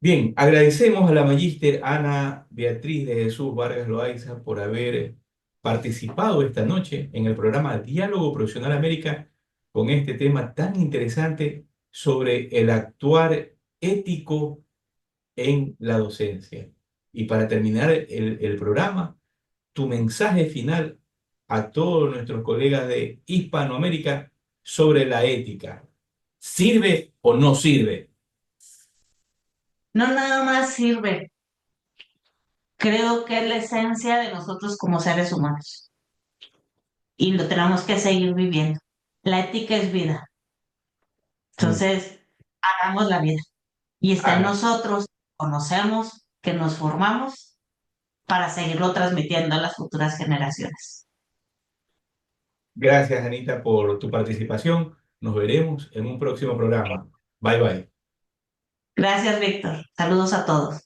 Bien, agradecemos a la magíster Ana Beatriz de Jesús Vargas Loaiza por haber participado esta noche en el programa Diálogo Profesional América con este tema tan interesante sobre el actuar ético en la docencia. Y para terminar el programa, tu mensaje final a todos nuestros colegas de Hispanoamérica sobre la ética. ¿Sirve o no sirve? No nada más sirve, creo que es la esencia de nosotros como seres humanos y lo tenemos que seguir viviendo. La ética es vida, Mm. entonces hagamos la vida y está en Haga. nosotros, conocemos, que nos formamos para seguirlo transmitiendo a las futuras generaciones. Gracias, Anita, por tu participación. Nos veremos en un próximo programa. Bye bye. Gracias, Víctor. Saludos a todos.